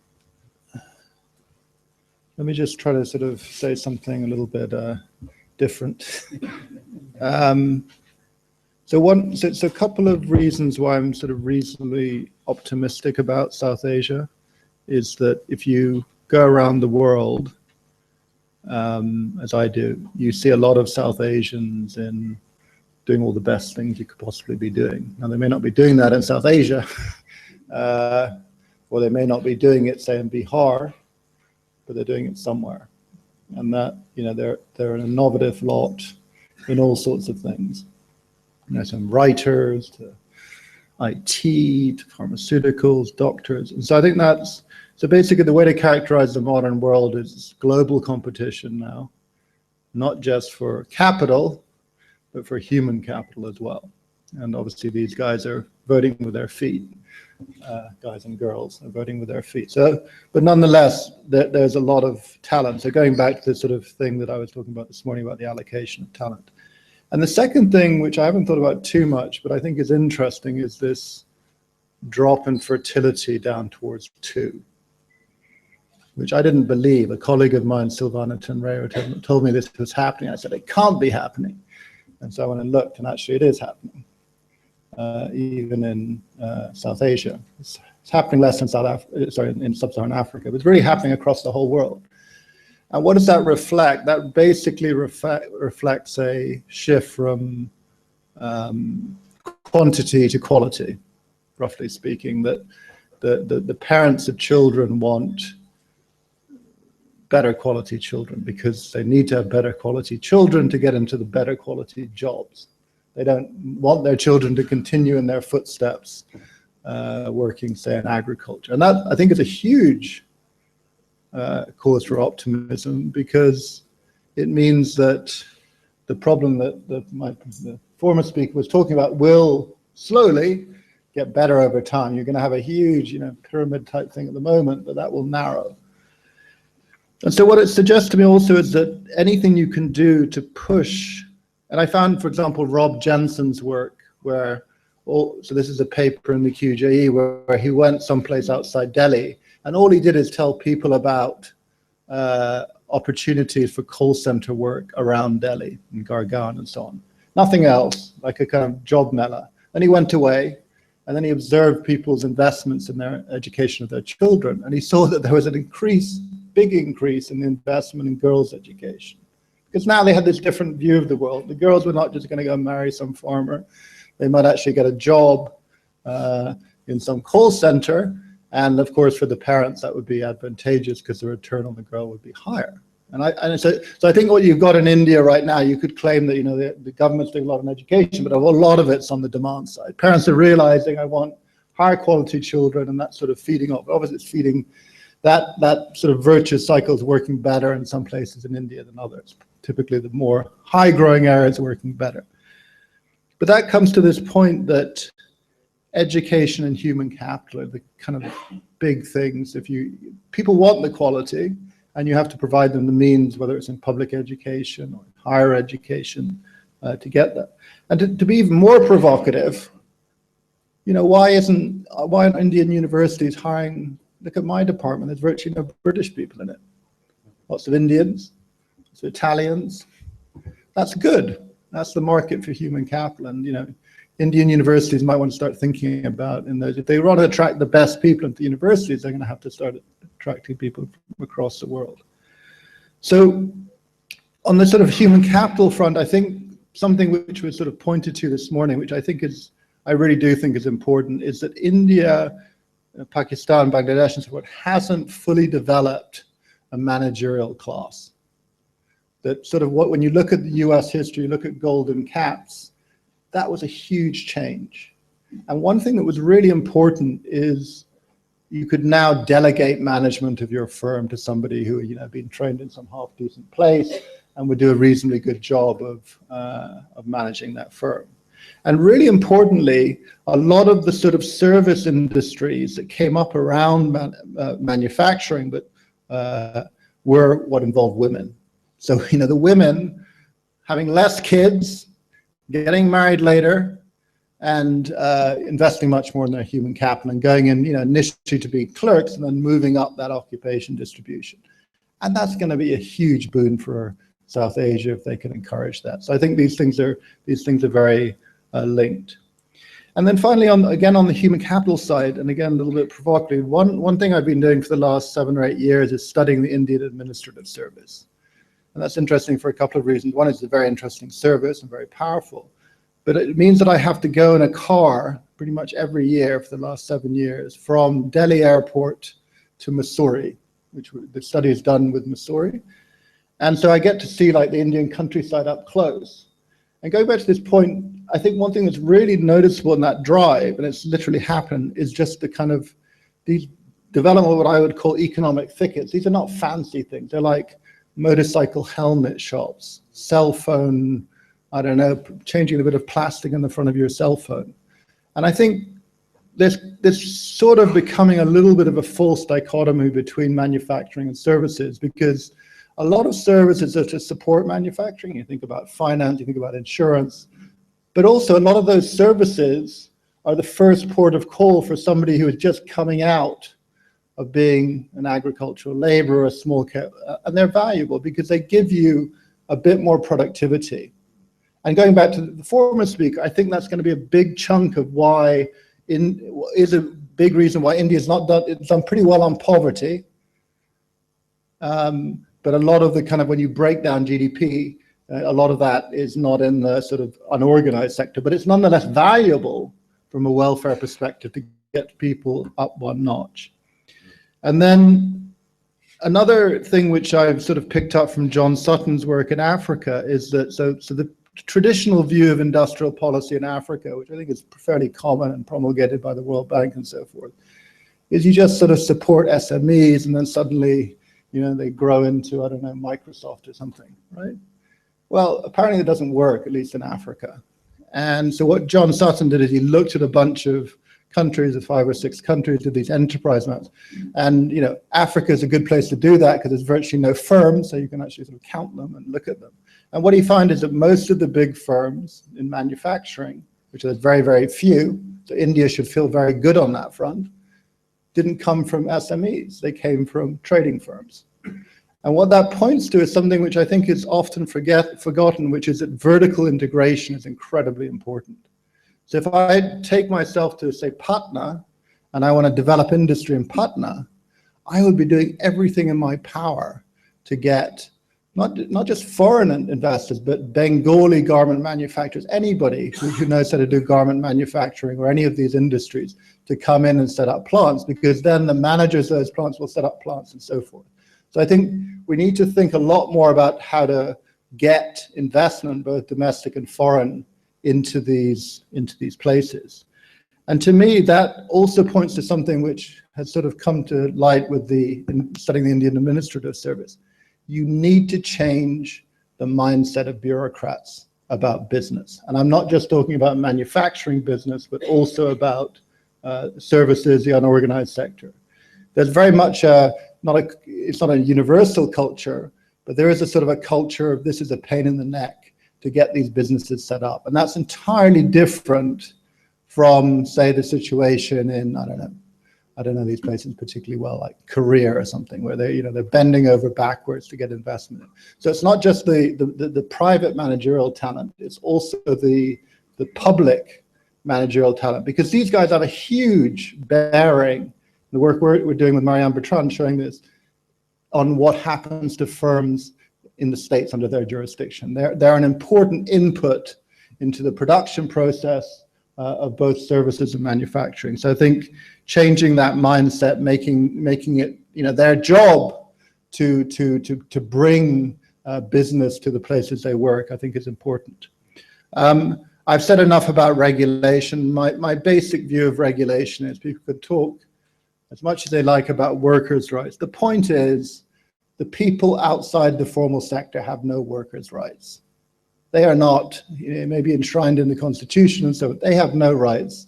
let me just try to sort of say something a little bit different. So a couple of reasons why I'm sort of reasonably optimistic about South Asia is that if you go around the world, as I do, you see a lot of South Asians in doing all the best things you could possibly be doing. Now, they may not be doing that in South Asia, or they may not be doing it, say, in Bihar, but they're doing it somewhere. And that, they're an innovative lot in all sorts of things. Some writers to IT, to pharmaceuticals, doctors. And so I think so basically the way to characterize the modern world is global competition now, not just for capital, but for human capital as well. And obviously these guys are voting with their feet. Guys and girls are voting with their feet. So, but nonetheless, there's a lot of talent. So going back to the sort of thing that I was talking about this morning about the allocation of talent. And the second thing, which I haven't thought about too much, but I think is interesting, is this drop in fertility down towards 2, which I didn't believe. A colleague of mine, Silvana Tenreira, told me this was happening. I said, it can't be happening. And so I went and looked, and actually it is happening. Even in South Asia. It's happening less in in Sub-Saharan Africa, but it's really happening across the whole world. And what does that reflect? That basically reflects a shift from quantity to quality, roughly speaking, that the parents of children want better quality children because they need to have better quality children to get into the better quality jobs. They don't want their children to continue in their footsteps, working, say, in agriculture. And that, I think, is a huge cause for optimism, because it means that the problem that the former speaker was talking about will slowly get better over time. You're going to have a huge, pyramid type thing at the moment, but that will narrow. And so what it suggests to me also is that anything you can do to push. And I found, for example, Rob Jensen's work so this is a paper in the QJE where he went someplace outside Delhi, and all he did is tell people about opportunities for call center work around Delhi and Gurgaon and so on. Nothing else, like a kind of job mela. Then he went away, and then he observed people's investments in their education of their children, and he saw that there was an big increase in the investment in girls' education. Because now they had this different view of the world. The girls were not just going to go marry some farmer. They might actually get a job in some call center. And of course, for the parents, that would be advantageous because the return on the girl would be higher. So I think what you've got in India right now, you could claim that, you know, the government's doing a lot on education, but a lot of it's on the demand side. Parents are realizing, I want higher quality children, and that's sort of feeding off. Obviously, it's feeding that sort of virtuous cycle is working better in some places in India than others. Typically, the more high-growing areas are working better. But that comes to this point that education and human capital are the kind of big things. People want the quality, and you have to provide them the means, whether it's in public education or higher education, to get that. And to be even more provocative, you know, why aren't Indian universities hiring? Look at my department, there's virtually no British people in it. Lots of Indians, lots of Italians. That's good. That's the market for human capital. And, you know, Indian universities might want to start thinking about in those. If they want to attract the best people into universities, they're going to have to start attracting people from across the world. So on the sort of human capital front, I think something which was sort of pointed to this morning, which I really do think is important, is that India, Pakistan, Bangladesh, and so forth, hasn't fully developed a managerial class. That sort of when you look at the US history, you look at golden caps, that was a huge change. And one thing that was really important is you could now delegate management of your firm to somebody who, you know, been trained in some half decent place and would do a reasonably good job of managing that firm. And really importantly, a lot of the sort of service industries that came up around manufacturing, but were what involved women. So, you know, the women having less kids, getting married later, and investing much more in their human capital and going in, you know, initially to be clerks and then moving up that occupation distribution. And that's going to be a huge boon for South Asia if they can encourage that. So I think these things are very linked. And then finally, again on the human capital side, and again a little bit provocative, one thing I've been doing for the last 7 or 8 years is studying the Indian Administrative Service. And that's interesting for a couple of reasons. One, it's a very interesting service and very powerful, but it means that I have to go in a car pretty much every year for the last 7 years from Delhi airport to Missouri, which the study is done with Missouri. And so I get to see like the Indian countryside up close. And going back to this point, I think one thing that's really noticeable in that drive, and it's literally happened, is just the kind of these development of what I would call economic thickets. These are not fancy things. They're like motorcycle helmet shops, cell phone, I don't know, changing a bit of plastic in the front of your cell phone. And I think there's sort of becoming a little bit of a false dichotomy between manufacturing and services, because a lot of services are to support manufacturing. You think about finance, you think about insurance, but also a lot of those services are the first port of call for somebody who is just coming out of being an agricultural laborer, a small care, and they're valuable because they give you a bit more productivity. And going back to the former speaker, I think that's going to be a big chunk of why, is a big reason why India's not done, it's done pretty well on poverty. But a lot of the kind of, when you break down GDP, a lot of that is not in the sort of unorganized sector, but it's nonetheless valuable from a welfare perspective to get people up one notch. And then another thing which I've sort of picked up from John Sutton's work in Africa is that, so the traditional view of industrial policy in Africa, which I think is fairly common and promulgated by the World Bank and so forth, is you just sort of support SMEs and then suddenly, you know, they grow into, I don't know, Microsoft or something, right? Well, apparently it doesn't work, at least in Africa. And so what John Sutton did is he looked at a bunch of countries, of 5 or 6 countries, did these enterprise maps. And, you know, Africa is a good place to do that because there's virtually no firms, so you can actually sort of count them and look at them. And what he found is that most of the big firms in manufacturing, which there's very, very few, so India should feel very good on that front, didn't come from SMEs, they came from trading firms. And what that points to is something which I think is often forgotten, which is that vertical integration is incredibly important. So if I take myself to, say, Patna, and I want to develop industry in Patna, I would be doing everything in my power to get not just foreign investors, but Bengali garment manufacturers, anybody who knows how to do garment manufacturing or any of these industries, to come in and set up plants, because then the managers of those plants will set up plants and so forth. So I think we need to think a lot more about how to get investment, both domestic and foreign, into these places. And to me, that also points to something which has sort of come to light with studying the Indian Administrative Service. You need to change the mindset of bureaucrats about business. And I'm not just talking about manufacturing business, but also about services, the unorganized sector. There's very much it's not a universal culture, but there is a sort of a culture of this is a pain in the neck to get these businesses set up. And that's entirely different from, say, the situation in, I don't know these places particularly well, like ICRIER or something, where they're bending over backwards to get investment in. So it's not just the private managerial talent, it's also the public managerial talent, because these guys have a huge bearing, the work we're doing with Marianne Bertrand showing this, on what happens to firms in the states under their jurisdiction. They're an important input into the production process of both services and manufacturing. So I think changing that mindset, making it their job to bring business to the places they work, I think is important. I've said enough about regulation. My basic view of regulation is people could talk as much as they like about workers' rights. The point is the people outside the formal sector have no workers' rights. They are not, maybe enshrined in the Constitution, and so they have no rights.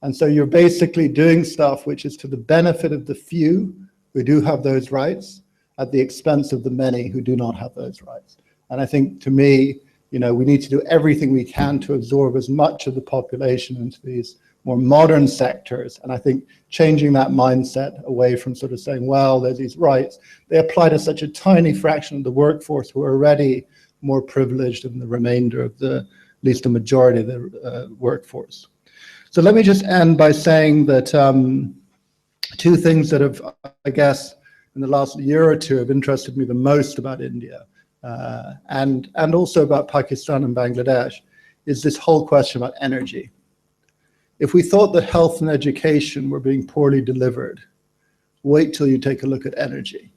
And so you're basically doing stuff which is to the benefit of the few who do have those rights at the expense of the many who do not have those rights. And I think, to me, we need to do everything we can to absorb as much of the population into these more modern sectors. And I think changing that mindset away from sort of saying, well, there's these rights, they apply to such a tiny fraction of the workforce who are already more privileged than the remainder of at least the majority of the workforce. So let me just end by saying that two things that have, I guess, in the last year or two have interested me the most about India and also about Pakistan and Bangladesh is this whole question about energy. If we thought that health and education were being poorly delivered, wait till you take a look at energy.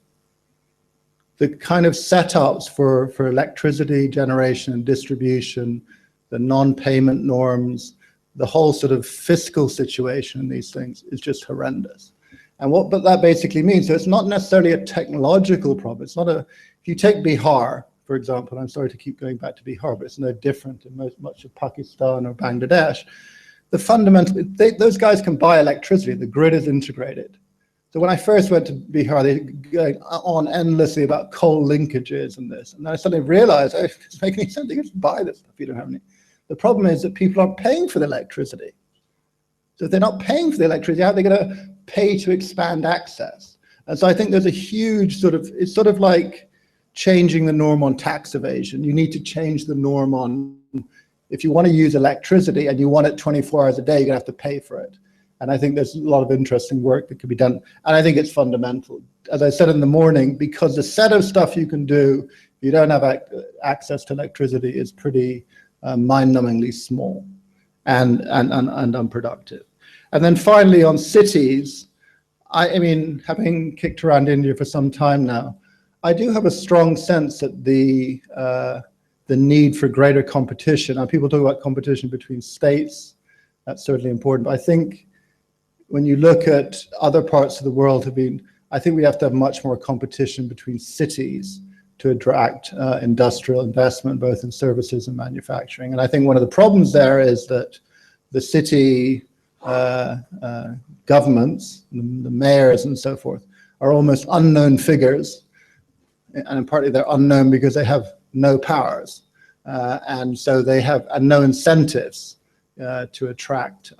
The kind of setups for electricity generation and distribution, the non-payment norms, the whole sort of fiscal situation in these things is just horrendous. And what that basically means, so it's not necessarily a technological problem. It's not if you take Bihar, for example, I'm sorry to keep going back to Bihar, but it's no different in much of Pakistan or Bangladesh. The fundamental, those guys can buy electricity, the grid is integrated. So when I first went to Bihar, they were going on endlessly about coal linkages and this. And then I suddenly realized, oh, if it's making any sense, you can just buy this stuff, you don't have any. The problem is that people aren't paying for the electricity. So if they're not paying for the electricity, how are they going to pay to expand access? And so I think there's a huge it's sort of like changing the norm on tax evasion. You need to change the norm on, if you want to use electricity and you want it 24 hours a day, you're going to have to pay for it. And I think there's a lot of interesting work that could be done. And I think it's fundamental. As I said in the morning, because the set of stuff you can do, if you don't have access to electricity, is pretty mind-numbingly small and unproductive. And then finally on cities, I mean, having kicked around India for some time now, I do have a strong sense that the need for greater competition, now people talk about competition between states, that's certainly important, but I think when you look at other parts of the world, I think we have to have much more competition between cities to attract industrial investment, both in services and manufacturing. And I think one of the problems there is that the city governments, the mayors and so forth, are almost unknown figures. And partly they're unknown because they have no powers. And so they have no incentives to attract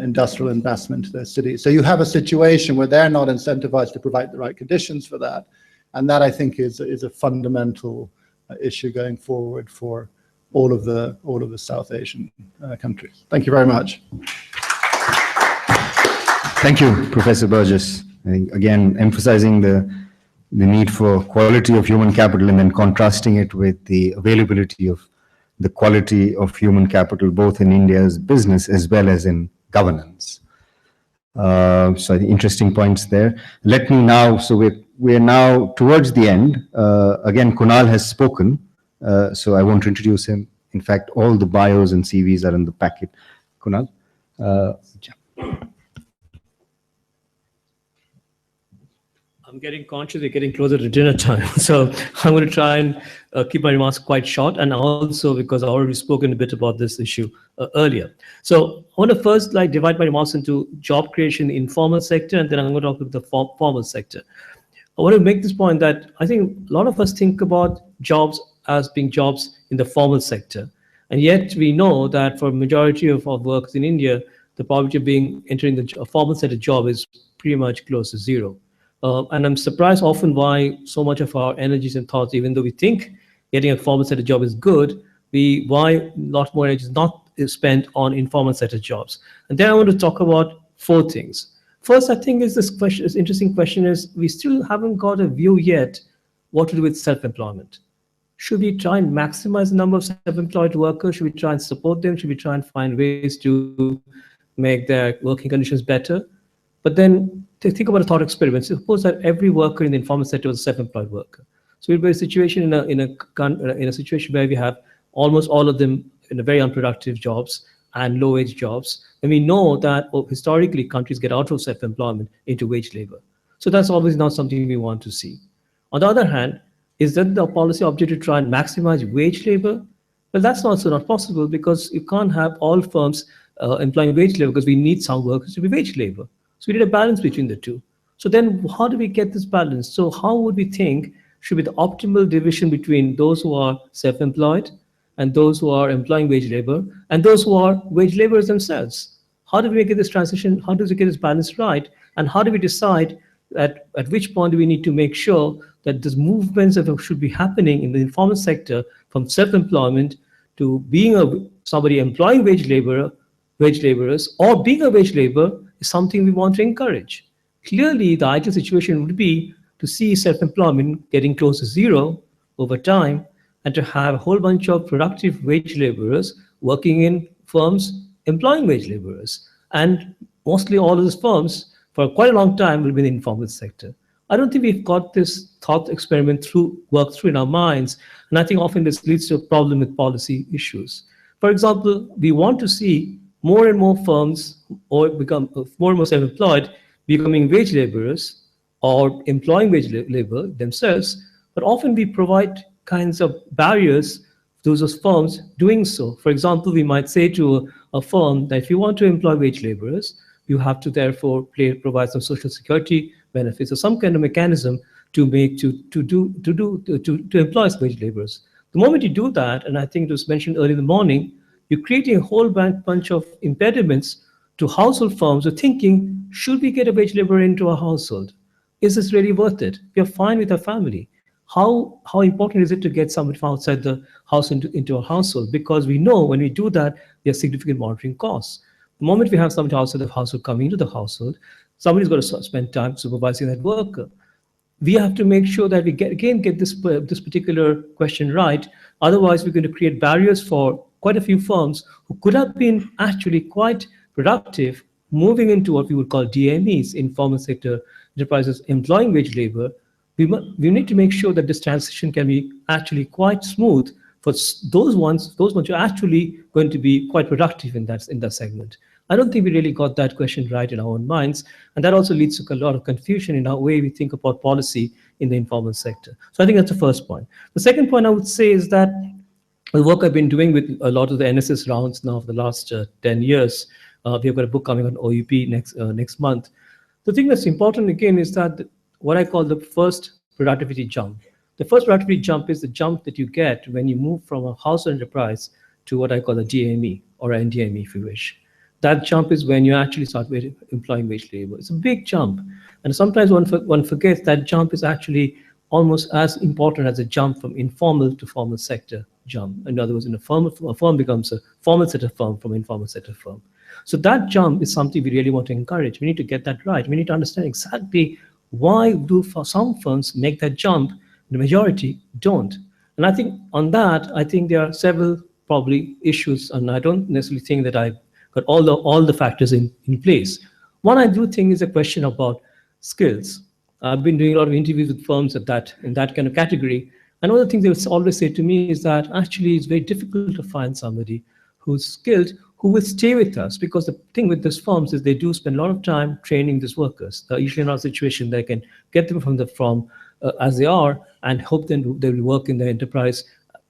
industrial investment to their cities. So you have a situation where they're not incentivized to provide the right conditions for that. And that, I think, is a fundamental issue going forward for all of the South Asian countries. Thank you very much. Thank you, Professor Burgess. I think, again, emphasizing the need for quality of human capital and then contrasting it with the availability of the quality of human capital, both in India's business as well as in governance. So I think interesting points there. Let me now, so we're we are now towards the end. Again, Kunal has spoken, so I won't introduce him. In fact, all the bios and CVs are in the packet. Kunal. I'm getting conscious we're getting closer to dinner time. So I'm going to try and keep my remarks quite short, and also because I've already spoken a bit about this issue earlier. So I want to first divide my remarks into job creation in the informal sector, and then I'm going to talk about the formal sector. I want to make this point that I think a lot of us think about jobs as being jobs in the formal sector. And yet we know that for a majority of workers in India, the probability of entering the formal sector job is pretty much close to zero. And I'm surprised often why so much of our energies and thoughts, even though we think getting a formal sector job is good, why a lot more energy is not spent on informal sector jobs. And then I want to talk about four things. First, I think this interesting question is, we still haven't got a view yet what to do with self-employment. Should we try and maximize the number of self-employed workers? Should we try and support them? Should we try and find ways to make their working conditions better? But then to think about a thought experiment. Suppose that every worker in the informal sector was a self-employed worker. So we'd be a situation in a situation where we have almost all of them in a very unproductive jobs and low-wage jobs. And we know that historically countries get out of self-employment into wage labor. So that's obviously not something we want to see. On the other hand, is that the policy objective to try and maximize wage labor? Well, that's also not possible, because you can't have all firms employing wage labor, because we need some workers to be wage labor. So we need a balance between the two. So then how do we get this balance? So how would we think should be the optimal division between those who are self-employed and those who are employing wage labor and those who are wage laborers themselves? How do we make this transition? How do we get this balance right? And how do we decide at which point do we need to make sure that these movements that should be happening in the informal sector from self-employment to being somebody employing wage laborers or being a wage laborer is something we want to encourage. Clearly, the ideal situation would be to see self-employment getting close to zero over time, and to have a whole bunch of productive wage laborers working in firms employing wage laborers. And mostly all of those firms for quite a long time will be in the informal sector. I don't think we've got this thought experiment worked through in our minds, and I think often this leads to a problem with policy issues. For example, we want to see more and more firms or become more and more self-employed becoming wage laborers or employing wage labor themselves, but often we provide kinds of barriers to those firms doing so. For example, we might say to a firm that if you want to employ wage laborers, you have to therefore provide some social security benefits or some kind of mechanism to employ wage laborers. The moment you do that, and I think it was mentioned early in the morning, you're creating a whole bunch of impediments to household firms who are thinking, should we get a wage laborer into our household? Is this really worth it? We are fine with our family. How important is it to get somebody from outside the house into our household? Because we know when we do that, there are significant monitoring costs. The moment we have somebody outside the household coming into the household, somebody's got to spend time supervising that worker. We have to make sure that we get this particular question right. Otherwise, we're going to create barriers for quite a few firms who could have been actually quite productive, moving into what we would call DMEs, informal sector enterprises employing wage labor. We need to make sure that this transition can be actually quite smooth for those ones who are actually going to be quite productive in that segment. I don't think we really got that question right in our own minds, and that also leads to a lot of confusion in our way we think about policy in the informal sector. So I think that's the first point. The second point I would say is that the work I've been doing with a lot of the NSS rounds now for the last 10 years, we've got a book coming on OUP next month. The thing that's important again is that what I call the first productivity jump. The first productivity jump is the jump that you get when you move from a household enterprise to what I call a DME or an NDME if you wish. That jump is when you actually start employing wage labor. It's a big jump. And sometimes one forgets that jump is actually almost as important as a jump from informal to formal sector jump. In other words, a firm becomes a formal sector firm from informal sector firm. So that jump is something we really want to encourage. We need to get that right. We need to understand exactly why do some firms make that jump, the majority don't. And I think on that, I think there are several probably issues, and I don't necessarily think that I've got all the factors in place. One I do think is a question about skills. I've been doing a lot of interviews with firms in that kind of category. And one of the things they would always say to me is that actually it's very difficult to find somebody who's skilled, who will stay with us. Because the thing with these firms is they do spend a lot of time training these workers. They're usually not a situation they can get them from as they are and hope then they will work in the enterprise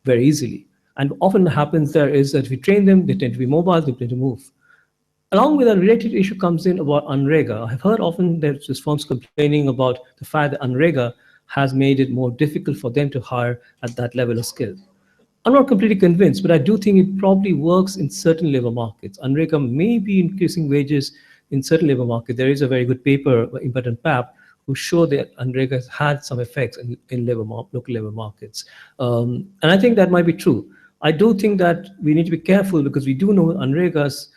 very easily. And often what happens there is that if we train them, they tend to be mobile, they tend to move. Along with a related issue comes in about UNREGA. I've heard often there's these firms complaining about the fact that UNREGA has made it more difficult for them to hire at that level of skill. I'm not completely convinced, but I do think it probably works in certain labor markets. UNREGA may be increasing wages in certain labor markets. There is a very good paper by Imbert and Papp who show that UNREGA has had some effects in local labor markets. And I think that might be true. I do think that we need to be careful because we do know UNREGA's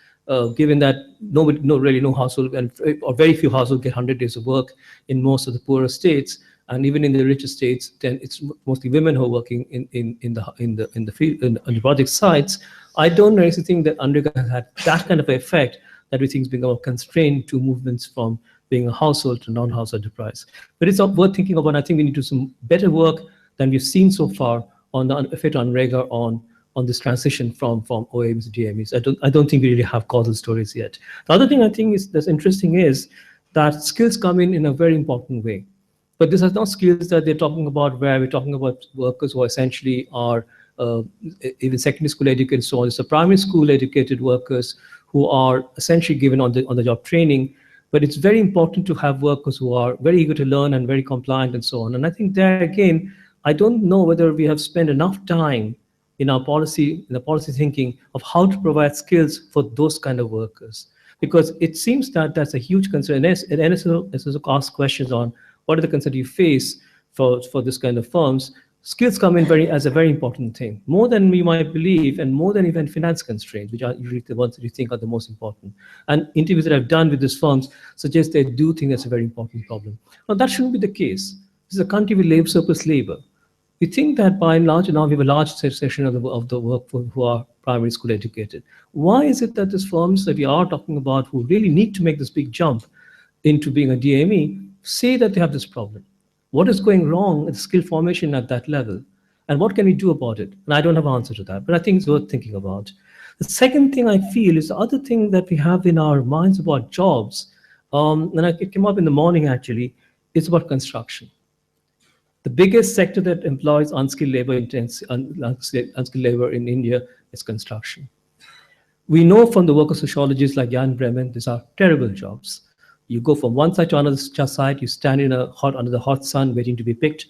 given that no household or very few households get 100 days of work in most of the poorer states, and even in the richer states, then it's mostly women who are working in the field on the project sites. I don't really think that UNREGA has had that kind of effect that we think is become a constraint to movements from being a household to non-household enterprise. But it's worth thinking about. I think we need to do some better work than we've seen so far on the effect on UNREGA on this transition from OAMs to DMEs. I don't think we really have causal stories yet. The other thing I think that's interesting is that skills come in a very important way. But these are not skills that they're talking about where we're talking about workers who essentially are even secondary school educated, so on. It's the primary school educated workers who are essentially given on the job training. But it's very important to have workers who are very eager to learn and very compliant and so on. And I think there again, I don't know whether we have spent enough time in the policy thinking of how to provide skills for those kind of workers. Because it seems that that's a huge concern. And NSO asks questions on what are the concerns you face for this kind of firms. Skills come in as a very important thing, more than we might believe, and more than even finance constraints, which are usually the ones that you think are the most important. And interviews that I've done with these firms suggest they do think that's a very important problem. Now, that shouldn't be the case. This is a country with surplus labor. We think that by and large, now we have a large section of the workforce who are primary school educated. Why is it that these firms that we are talking about who really need to make this big jump into being a DME say that they have this problem? What is going wrong with skill formation at that level? And what can we do about it? And I don't have an answer to that, but I think it's worth thinking about. The second thing I feel is the other thing that we have in our minds about jobs, and it came up in the morning actually, is about construction. The biggest sector that employs unskilled labor in India is construction. We know from the work of sociologists like Jan Bremen, these are terrible jobs. You go from one side to another side, you stand under the hot sun waiting to be picked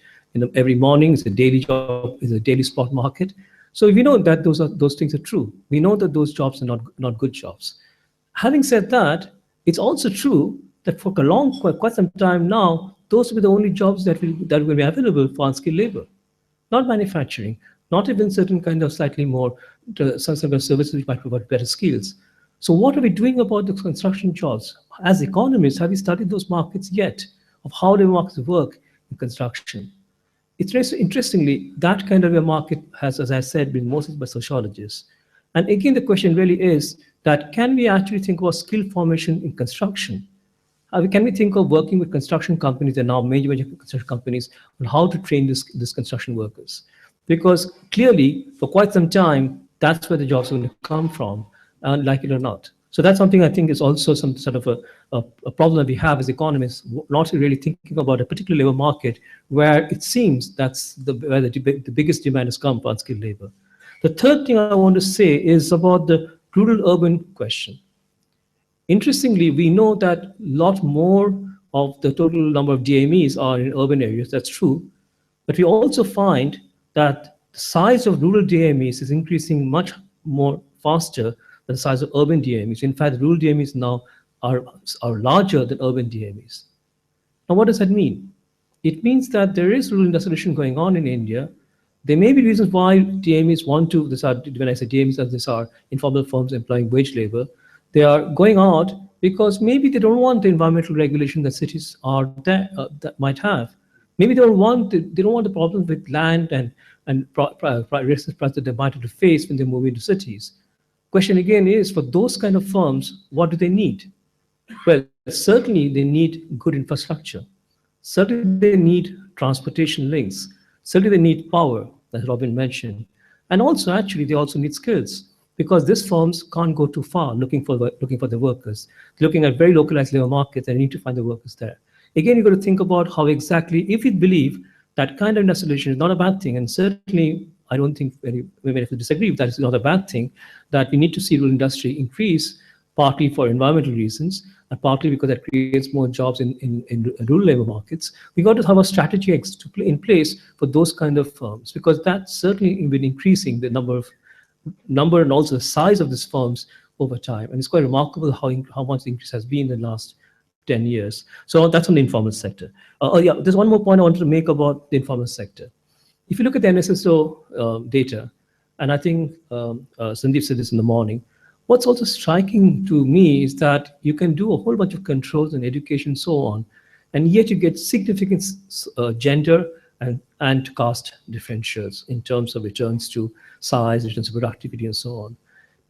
every morning. It's a daily job, it's a daily spot market. So we know that those things are true. We know that those jobs are not good jobs. Having said that, it's also true that for quite some time now, those will be the only jobs that will be available for unskilled labor. Not manufacturing, not even certain kind of slightly more, some kind of services which might provide better skills. So what are we doing about the construction jobs? As economists, have we studied those markets yet, of how the markets work in construction? Interestingly, that kind of a market has, as I said, been mostly by sociologists. And again, the question really is that can we actually think about skill formation in construction? Can we think of working with construction companies and now major construction companies on how to train these construction workers? Because clearly, for quite some time, that's where the jobs are going to come from, like it or not. So that's something I think is also some sort of a problem that we have as economists, not really thinking about a particular labor market where it seems that's where the biggest demand has come for unskilled labor. The third thing I want to say is about the rural-urban question. Interestingly, we know that a lot more of the total number of DMEs are in urban areas. That's true. But we also find that the size of rural DMEs is increasing much more faster than the size of urban DMEs. In fact, rural DMEs now are larger than urban DMEs. Now, what does that mean? It means that there is rural industrialization going on in India. There may be reasons why DMEs want to, when I say DMEs, these are informal firms employing wage labor. They are going out because maybe they don't want the environmental regulation that cities are there, that might have. Maybe they don't want the problems with land and resistance prices that they might have to face when they move into cities. Question again is, for those kind of firms, what do they need? Well, certainly they need good infrastructure. Certainly they need transportation links. Certainly they need power, as Robin mentioned. And also actually they also need skills, because these firms can't go too far looking for the workers. They're looking at very localized labor markets and need to find the workers there. Again, you've got to think about how exactly, if we believe that kind of industrialization is not a bad thing, and certainly I don't think we may have to disagree if that is not a bad thing, that we need to see rural industry increase, partly for environmental reasons, and partly because that creates more jobs in rural labor markets. We got to have a strategy in place for those kind of firms, because that's certainly been increasing the number and also the size of these firms over time. And it's quite remarkable how much the increase has been in the last 10 years. So that's on the informal sector. Yeah, there's one more point I wanted to make about the informal sector. If you look at the NSSO data, and I think Sandeep said this in the morning, what's also striking to me is that you can do a whole bunch of controls in education and so on, and yet you get significant gender and caste differentials in terms of returns to size, returns to productivity, and so on.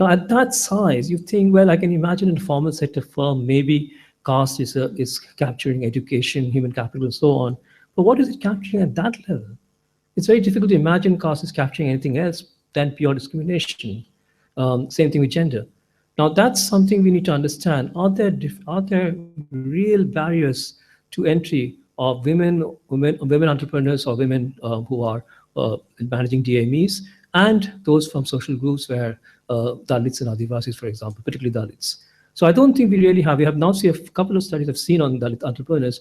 Now, at that size, you think, well, I can imagine in a formal sector firm, maybe caste is capturing education, human capital, and so on. But what is it capturing at that level? It's very difficult to imagine caste is capturing anything else than pure discrimination. Same thing with gender. Now, that's something we need to understand. Are there real barriers to entry of women entrepreneurs or women who are managing DMEs, and those from social groups where Dalits and Adivasis, for example, particularly Dalits? So I don't think we really have. We have now seen a couple of studies I've seen on Dalit entrepreneurs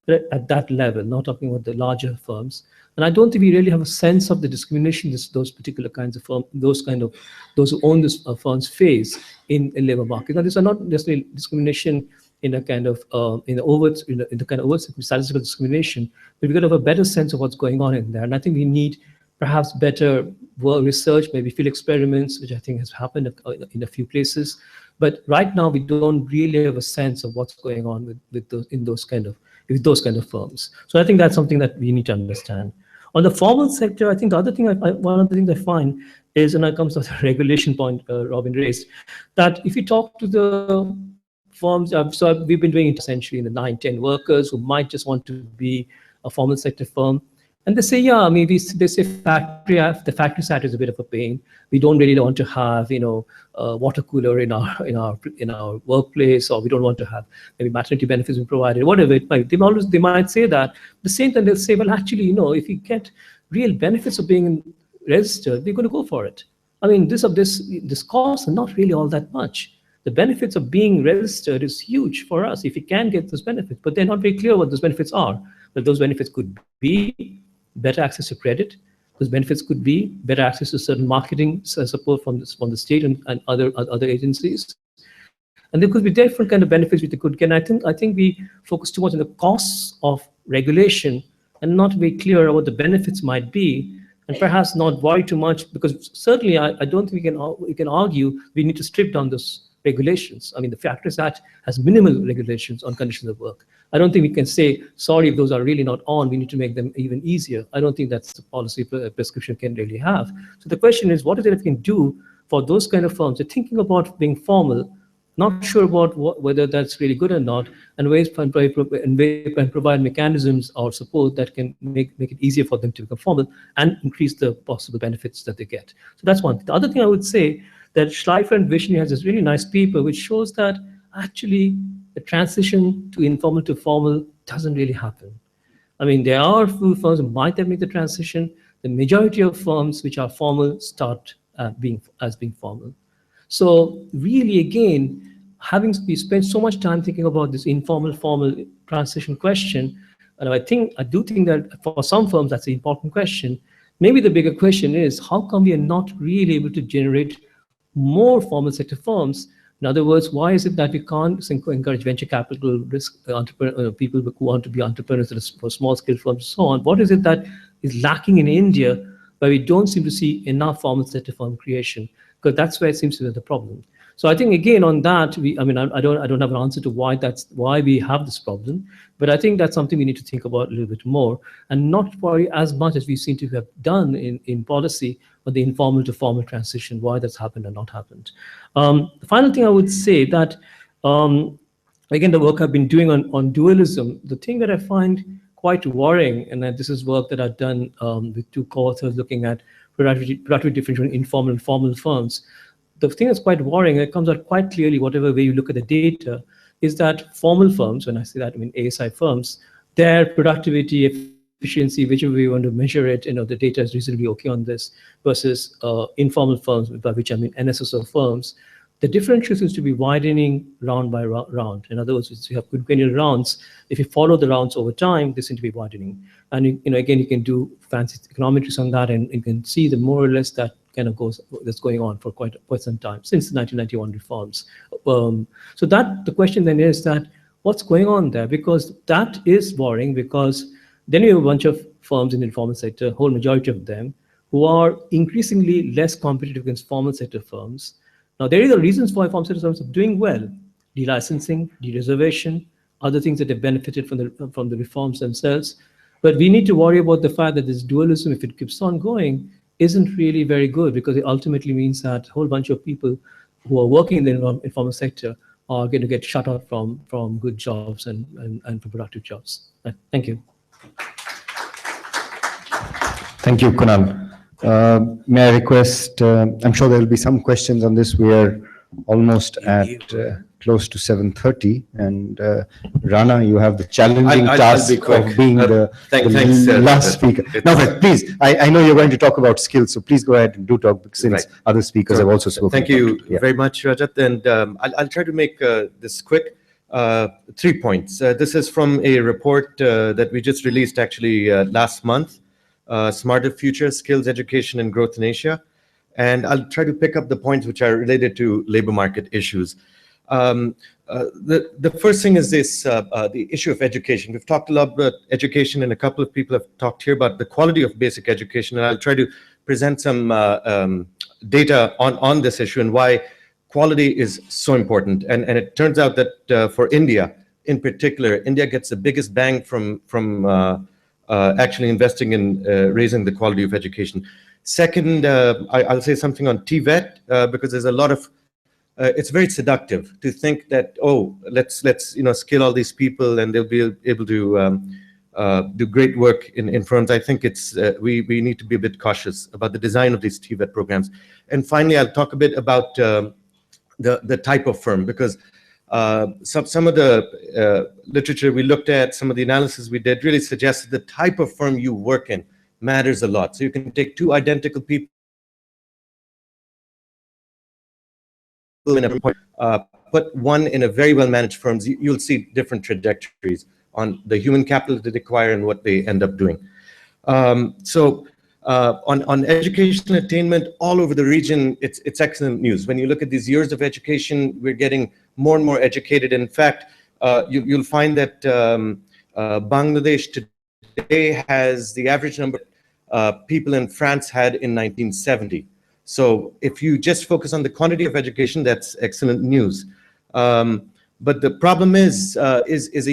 at that level, not talking about the larger firms. And I don't think we really have a sense of the discrimination those particular kinds of firms, those who own these firms face in labor market. Now, these are not necessarily discrimination in a kind of in the kind of overt statistical discrimination, but we've got to have a better sense of what's going on in there. And I think we need perhaps better research, maybe field experiments, which I think has happened in a few places. But right now, we don't really have a sense of what's going on with those kind of firms. So I think that's something that we need to understand. On the formal sector, I think the other thing, one of the things I find is, and it comes to the regulation point Robin raised, that if you talk to the firms, so we've been doing it essentially in the 9-10 workers who might just want to be a formal sector firm. And they say, yeah, maybe they say the factory side is a bit of a pain. We don't really want to have, a water cooler in our workplace, or we don't want to have maybe maternity benefits being provided, whatever it might. They might say that. At the same time, they'll say, well, actually, if you get real benefits of being registered, we're going to go for it. I mean, this costs are not really all that much. The benefits of being registered is huge for us if we can get those benefits, but they're not very clear what those benefits are. But those benefits could be better access to credit. Those benefits could be better access to certain marketing support from the state and other agencies. And there could be different kind of benefits which they could get. And I think we focus too much on the costs of regulation and not very clear about what the benefits might be, and perhaps not worry too much, because certainly I don't think we can argue we need to strip down those regulations. I mean, the Factories Act has minimal regulations on conditions of work. I don't think we can say, sorry, if those are really not on, we need to make them even easier. I don't think that's the policy prescription can really have. So the question is, what is it we can do for those kind of firms? They're thinking about being formal, not sure about whether that's really good or not, and provide mechanisms or support that can make it easier for them to become formal and increase the possible benefits that they get. So that's one. The other thing I would say, that Schleifer and Vishnu has this really nice paper which shows that actually the transition to informal to formal doesn't really happen. I mean, there are a few firms who might have made the transition. The majority of firms which are formal start being formal. So really, again, we spent so much time thinking about this informal-formal transition question, and I do think that for some firms that's an important question. Maybe the bigger question is, how come we are not really able to generate more formal sector firms? In other words, why is it that we can't encourage venture capital, risk people who want to be entrepreneurs for small scale firms and so on? What is it that is lacking in India where we don't seem to see enough formal sector firm creation? Because that's where it seems to be the problem. So I think again on that, I don't have an answer to why we have this problem, but I think that's something we need to think about a little bit more and not worry as much as we seem to have done in policy on the informal to formal transition, why that's happened or not happened. The final thing I would say that, again, the work I've been doing on dualism, the thing that I find quite worrying, and this is work that I've done with two co-authors looking at productivity differential in informal and formal firms. The thing that's quite worrying, and it comes out quite clearly, whatever way you look at the data, is that formal firms, when I say that, I mean ASI firms, their productivity, efficiency, whichever way you want to measure it, the data is reasonably okay on this, versus informal firms, by which I mean NSSO firms. The differential seems to be widening round by round. In other words, if you have quinquennial rounds, if you follow the rounds over time, they seem to be widening. And again, you can do fancy econometrics on that, and you can see the more or less that kind of that's going on for quite some time, since the 1991 reforms. So the question then is that what's going on there? Because that is worrying, because then you have a bunch of firms in the informal sector, whole majority of them, who are increasingly less competitive against formal sector firms. Now, there are reasons why formal sector firms are doing well: delicensing, dereservation, other things that have benefited from the reforms themselves. But we need to worry about the fact that this dualism, if it keeps on going, isn't really very good, because it ultimately means that a whole bunch of people who are working in the informal sector are going to get shut out from good jobs and from productive jobs. Thank you. Thank you, Kunal. May I request, I'm sure there will be some questions on this. We are almost at close to 7:30, and Rana, you have the challenging task of being the last speaker. No, but please, I know you're going to talk about skills, so please go ahead and do talk, since other speakers have also spoken. Thank you very much, Rajat, and I'll try to make this quick. 3 points. This is from a report that we just released actually last month, Smarter Future, Skills, Education and Growth in Asia. And I'll try to pick up the points which are related to labor market issues. The first thing is this, the issue of education. We've talked a lot about education, and a couple of people have talked here about the quality of basic education. And I'll try to present some data on this issue and why quality is so important. And it turns out that for India in particular, India gets the biggest bang from actually investing in raising the quality of education. Second, I'll say something on TVET, because there's a lot of, it's very seductive to think that, oh, let's skill all these people and they'll be able to do great work in firms. I think it's we need to be a bit cautious about the design of these TVET programs. And finally, I'll talk a bit about the type of firm, because some of the literature we looked at, some of the analysis we did really suggests that the type of firm you work in matters a lot. So you can take two identical people in a put one in a very well managed firms, you'll see different trajectories on the human capital they require and what they end up doing. On educational attainment all over the region, it's excellent news. When you look at these years of education, we're getting more and more educated. In fact, you'll find that Bangladesh today has the average number of people in France had in 1970. So if you just focus on the quantity of education, that's excellent news. But the problem is a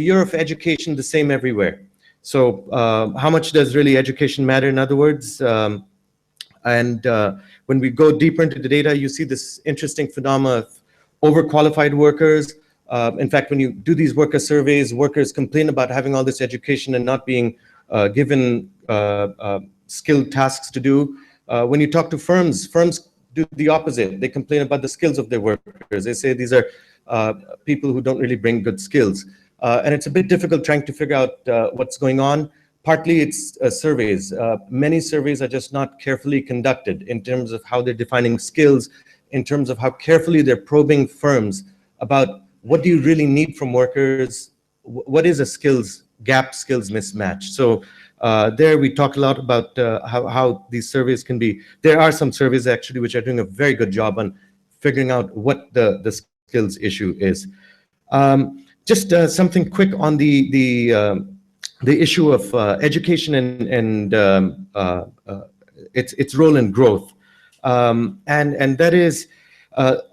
year of education the same everywhere? So how much does really education matter, in other words? When we go deeper into the data, you see this interesting phenomena of overqualified workers. In fact, when you do these worker surveys, workers complain about having all this education and not being given skilled tasks to do. When you talk to firms, firms do the opposite. They complain about the skills of their workers. They say these are people who don't really bring good skills. And it's a bit difficult trying to figure out what's going on. Partly it's surveys. Many surveys are just not carefully conducted in terms of how they're defining skills, in terms of how carefully they're probing firms about what do you really need from workers, what is a skills gap, skills mismatch. So there we talk a lot about how these surveys can be. There are some surveys actually which are doing a very good job on figuring out what the skills issue is. Just something quick on the issue of education and its role in growth, and that is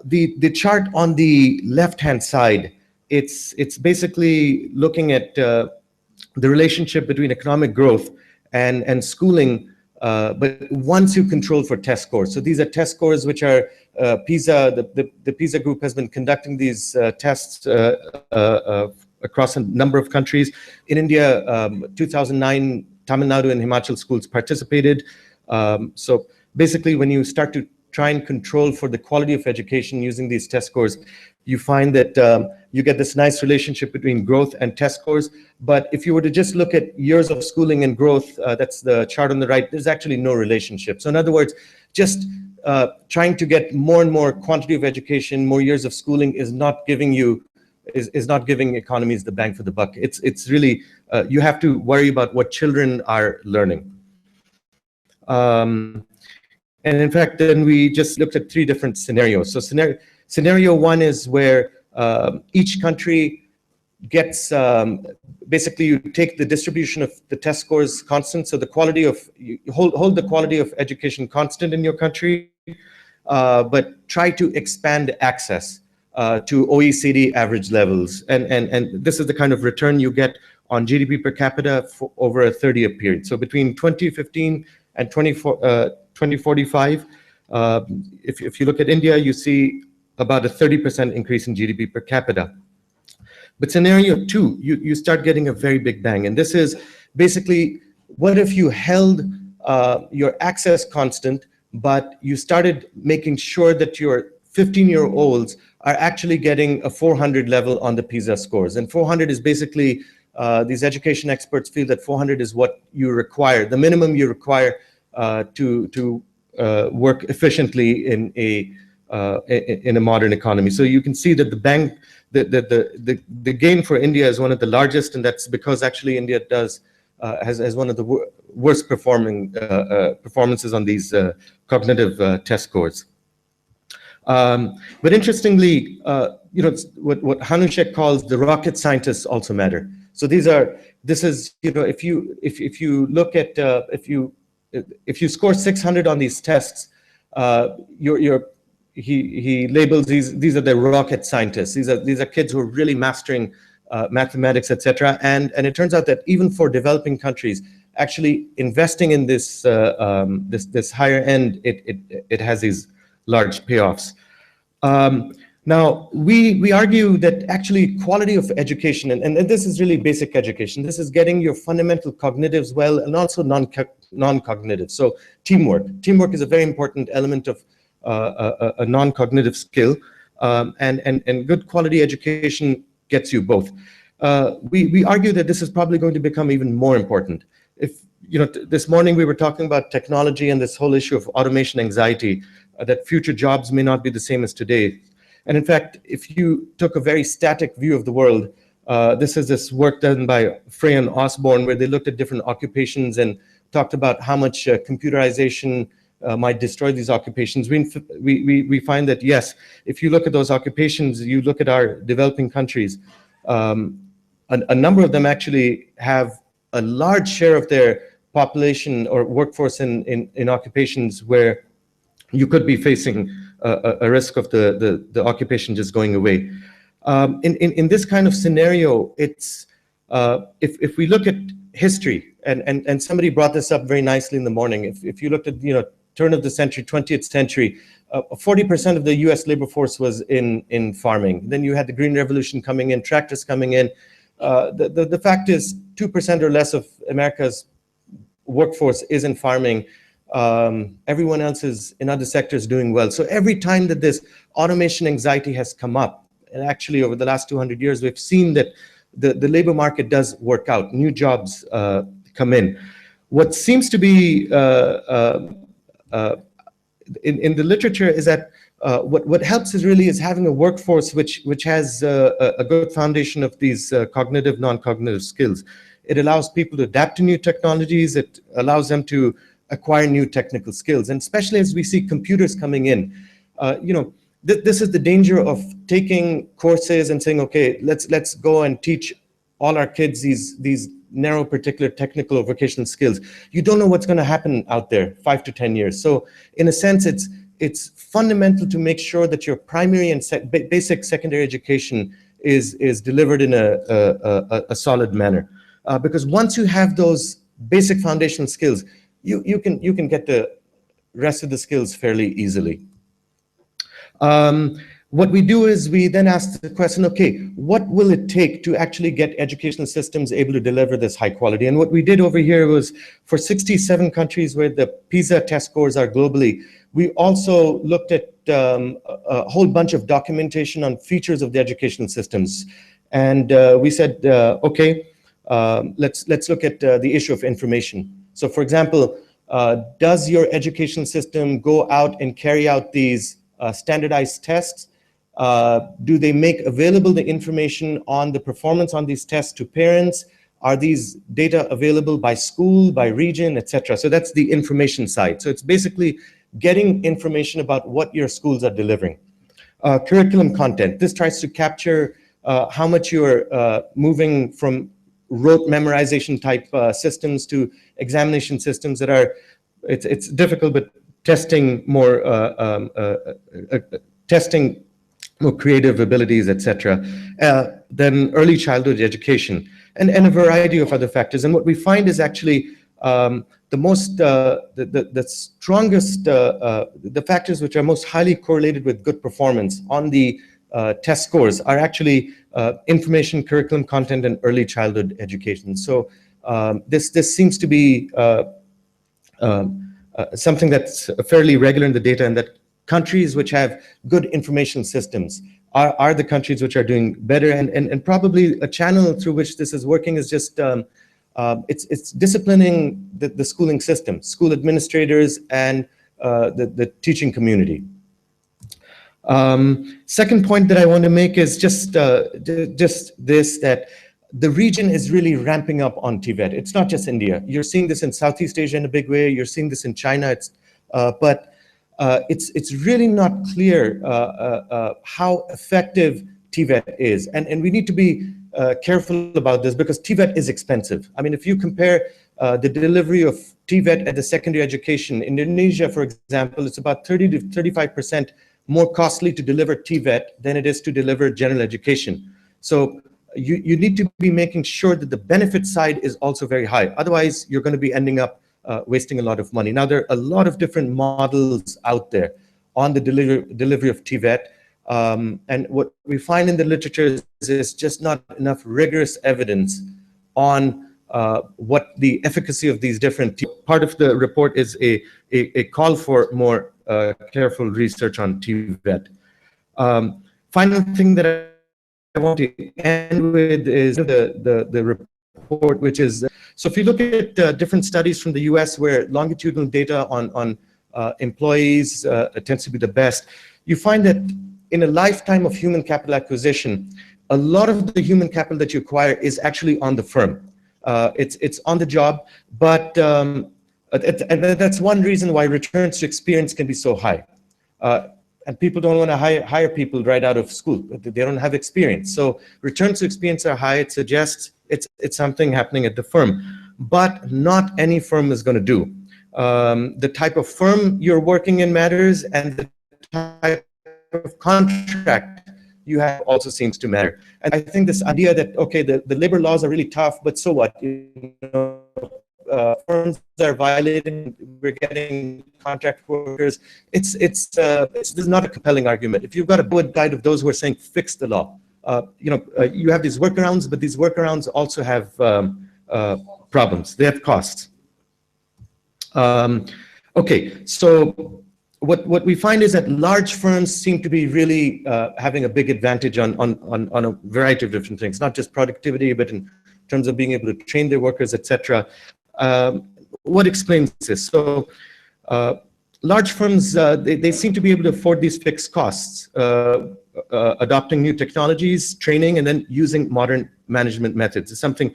the chart on the left-hand side. It's basically looking at the relationship between economic growth and schooling, but once you control for test scores. So these are test scores which are PISA. The PISA group has been conducting these tests across a number of countries. In India, 2009, Tamil Nadu and Himachal schools participated. So basically, when you start to try and control for the quality of education using these test scores, you find that you get this nice relationship between growth and test scores. But if you were to just look at years of schooling and growth, that's the chart on the right, there's actually no relationship. So in other words, just trying to get more and more quantity of education, more years of schooling is not giving you, is not giving economies the bang for the buck. It's really, you have to worry about what children are learning. And in fact, then we just looked at 3 different scenarios. So scenario 1 is where each country gets, basically you take the distribution of the test scores constant, so the quality of, you hold the quality of education constant in your country, but try to expand access to OECD average levels. And this is the kind of return you get on GDP per capita for over a 30-year period. So between 2015 and 2045, if you look at India, you see about a 30% increase in GDP per capita. But scenario 2, you start getting a very big bang. And this is basically, what if you held your access constant, but you started making sure that your 15-year-olds are actually getting a 400 level on the PISA scores. And 400 is basically, these education experts feel that 400 is what you require, the minimum you require to work efficiently in a modern economy. So you can see that the bang, the gain for India is one of the largest, and that's because actually India has one of the worst performing performances on these cognitive test scores. But interestingly, you know, what Hanushek calls the rocket scientists also matter. So this is, you know, if you look at if you score 600 on these tests, he labels these are the rocket scientists. These are kids who are really mastering mathematics, etc. And it turns out that even for developing countries, actually investing in this this higher end, it has these large payoffs. Now we argue that actually quality of education, and this is really basic education. This is getting your fundamental cognitives well, and also non-cognitive. So teamwork is a very important element of a non-cognitive skill, and good quality education gets you both. We argue that this is probably going to become even more important. If you know, this morning we were talking about technology and this whole issue of automation anxiety, that future jobs may not be the same as today. And in fact, if you took a very static view of the world, this is this work done by Frey and Osborne, where they looked at different occupations and talked about how much computerization might destroy these occupations. We find that, yes, if you look at those occupations, you look at our developing countries, a number of them actually have a large share of their population or workforce in occupations where you could be facing a risk of the occupation just going away. In this kind of scenario, it's if we look at history, and somebody brought this up very nicely in the morning. If you looked at, you know, turn of the century, 20th century, 40% of the U.S. labor force was in farming. Then you had the Green Revolution coming in, tractors coming in. The fact is, 2% or less of America's workforce is in farming. Everyone else is in other sectors doing well. So every time that this automation anxiety has come up, and actually over the last 200 years, we've seen that the labor market does work out. New jobs come in. What seems to be in the literature is that what helps is really having a workforce which has a good foundation of these cognitive, non-cognitive skills. It allows people to adapt to new technologies. It allows them to acquire new technical skills, and especially as we see computers coming in, you know, this is the danger of taking courses and saying, okay, let's go and teach all our kids these narrow particular technical or vocational skills. You don't know what's going to happen out there 5 to 10 years. So in a sense, it's fundamental to make sure that your primary and basic secondary education is delivered in a solid manner, because once you have those basic foundational skills, you can get the rest of the skills fairly easily. What we do is we then ask the question, okay, what will it take to actually get educational systems able to deliver this high quality? And what we did over here was for 67 countries where the PISA test scores are globally, we also looked at a whole bunch of documentation on features of the educational systems. And we said, okay, let's look at the issue of information. So for example, does your education system go out and carry out these standardized tests? Do they make available the information on the performance on these tests to parents? Are these data available by school, by region, etc.? So that's the information side. So it's basically getting information about what your schools are delivering. Curriculum content. This tries to capture how much you're moving from rote memorization type systems to examination systems that are, it's difficult, but testing more testing more creative abilities, etc. Then early childhood education and a variety of other factors. And what we find is actually the strongest, the factors which are most highly correlated with good performance on the test scores are actually information, curriculum content, and early childhood education. So this seems to be something that's fairly regular in the data, and that countries which have good information systems are the countries which are doing better. And probably a channel through which this is working is just it's disciplining the schooling system, school administrators, and the teaching community. Second point that I want to make is just this, that the region is really ramping up on TVET. It's not just India. You're seeing this in Southeast Asia in a big way. You're seeing this in China. But it's really not clear how effective TVET is. And we need to be careful about this because TVET is expensive. I mean, if you compare the delivery of TVET at the secondary education, Indonesia, for example, it's about 30 to 35% more costly to deliver TVET than it is to deliver general education. So you need to be making sure that the benefit side is also very high. Otherwise, you're going to be ending up wasting a lot of money. Now, there are a lot of different models out there on the delivery of TVET. And what we find in the literature is just not enough rigorous evidence on what the efficacy of these different. Part of the report is a call for more careful research on TVET. Final thing that I want to end with is the report, which is, so if you look at different studies from the US where longitudinal data on employees tends to be the best, you find that in a lifetime of human capital acquisition, a lot of the human capital that you acquire is actually on the firm. It's on the job, but and that's one reason why returns to experience can be so high. And people don't want to hire people right out of school. They don't have experience. So returns to experience are high. It suggests it's something happening at the firm. But not any firm is going to do. The type of firm you're working in matters, and the type of contract you have also seems to matter. And I think this idea that, okay, the labor laws are really tough, but so what? You know, firms are violating, we're getting contract workers. This is not a compelling argument. If you've got a good guide of those who are saying fix the law, you have these workarounds, but these workarounds also have problems. They have costs. Okay, so what we find is that large firms seem to be really having a big advantage on a variety of different things, not just productivity, but in terms of being able to train their workers, etc. What explains this? So large firms, they seem to be able to afford these fixed costs, adopting new technologies, training, and then using modern management methods. It's something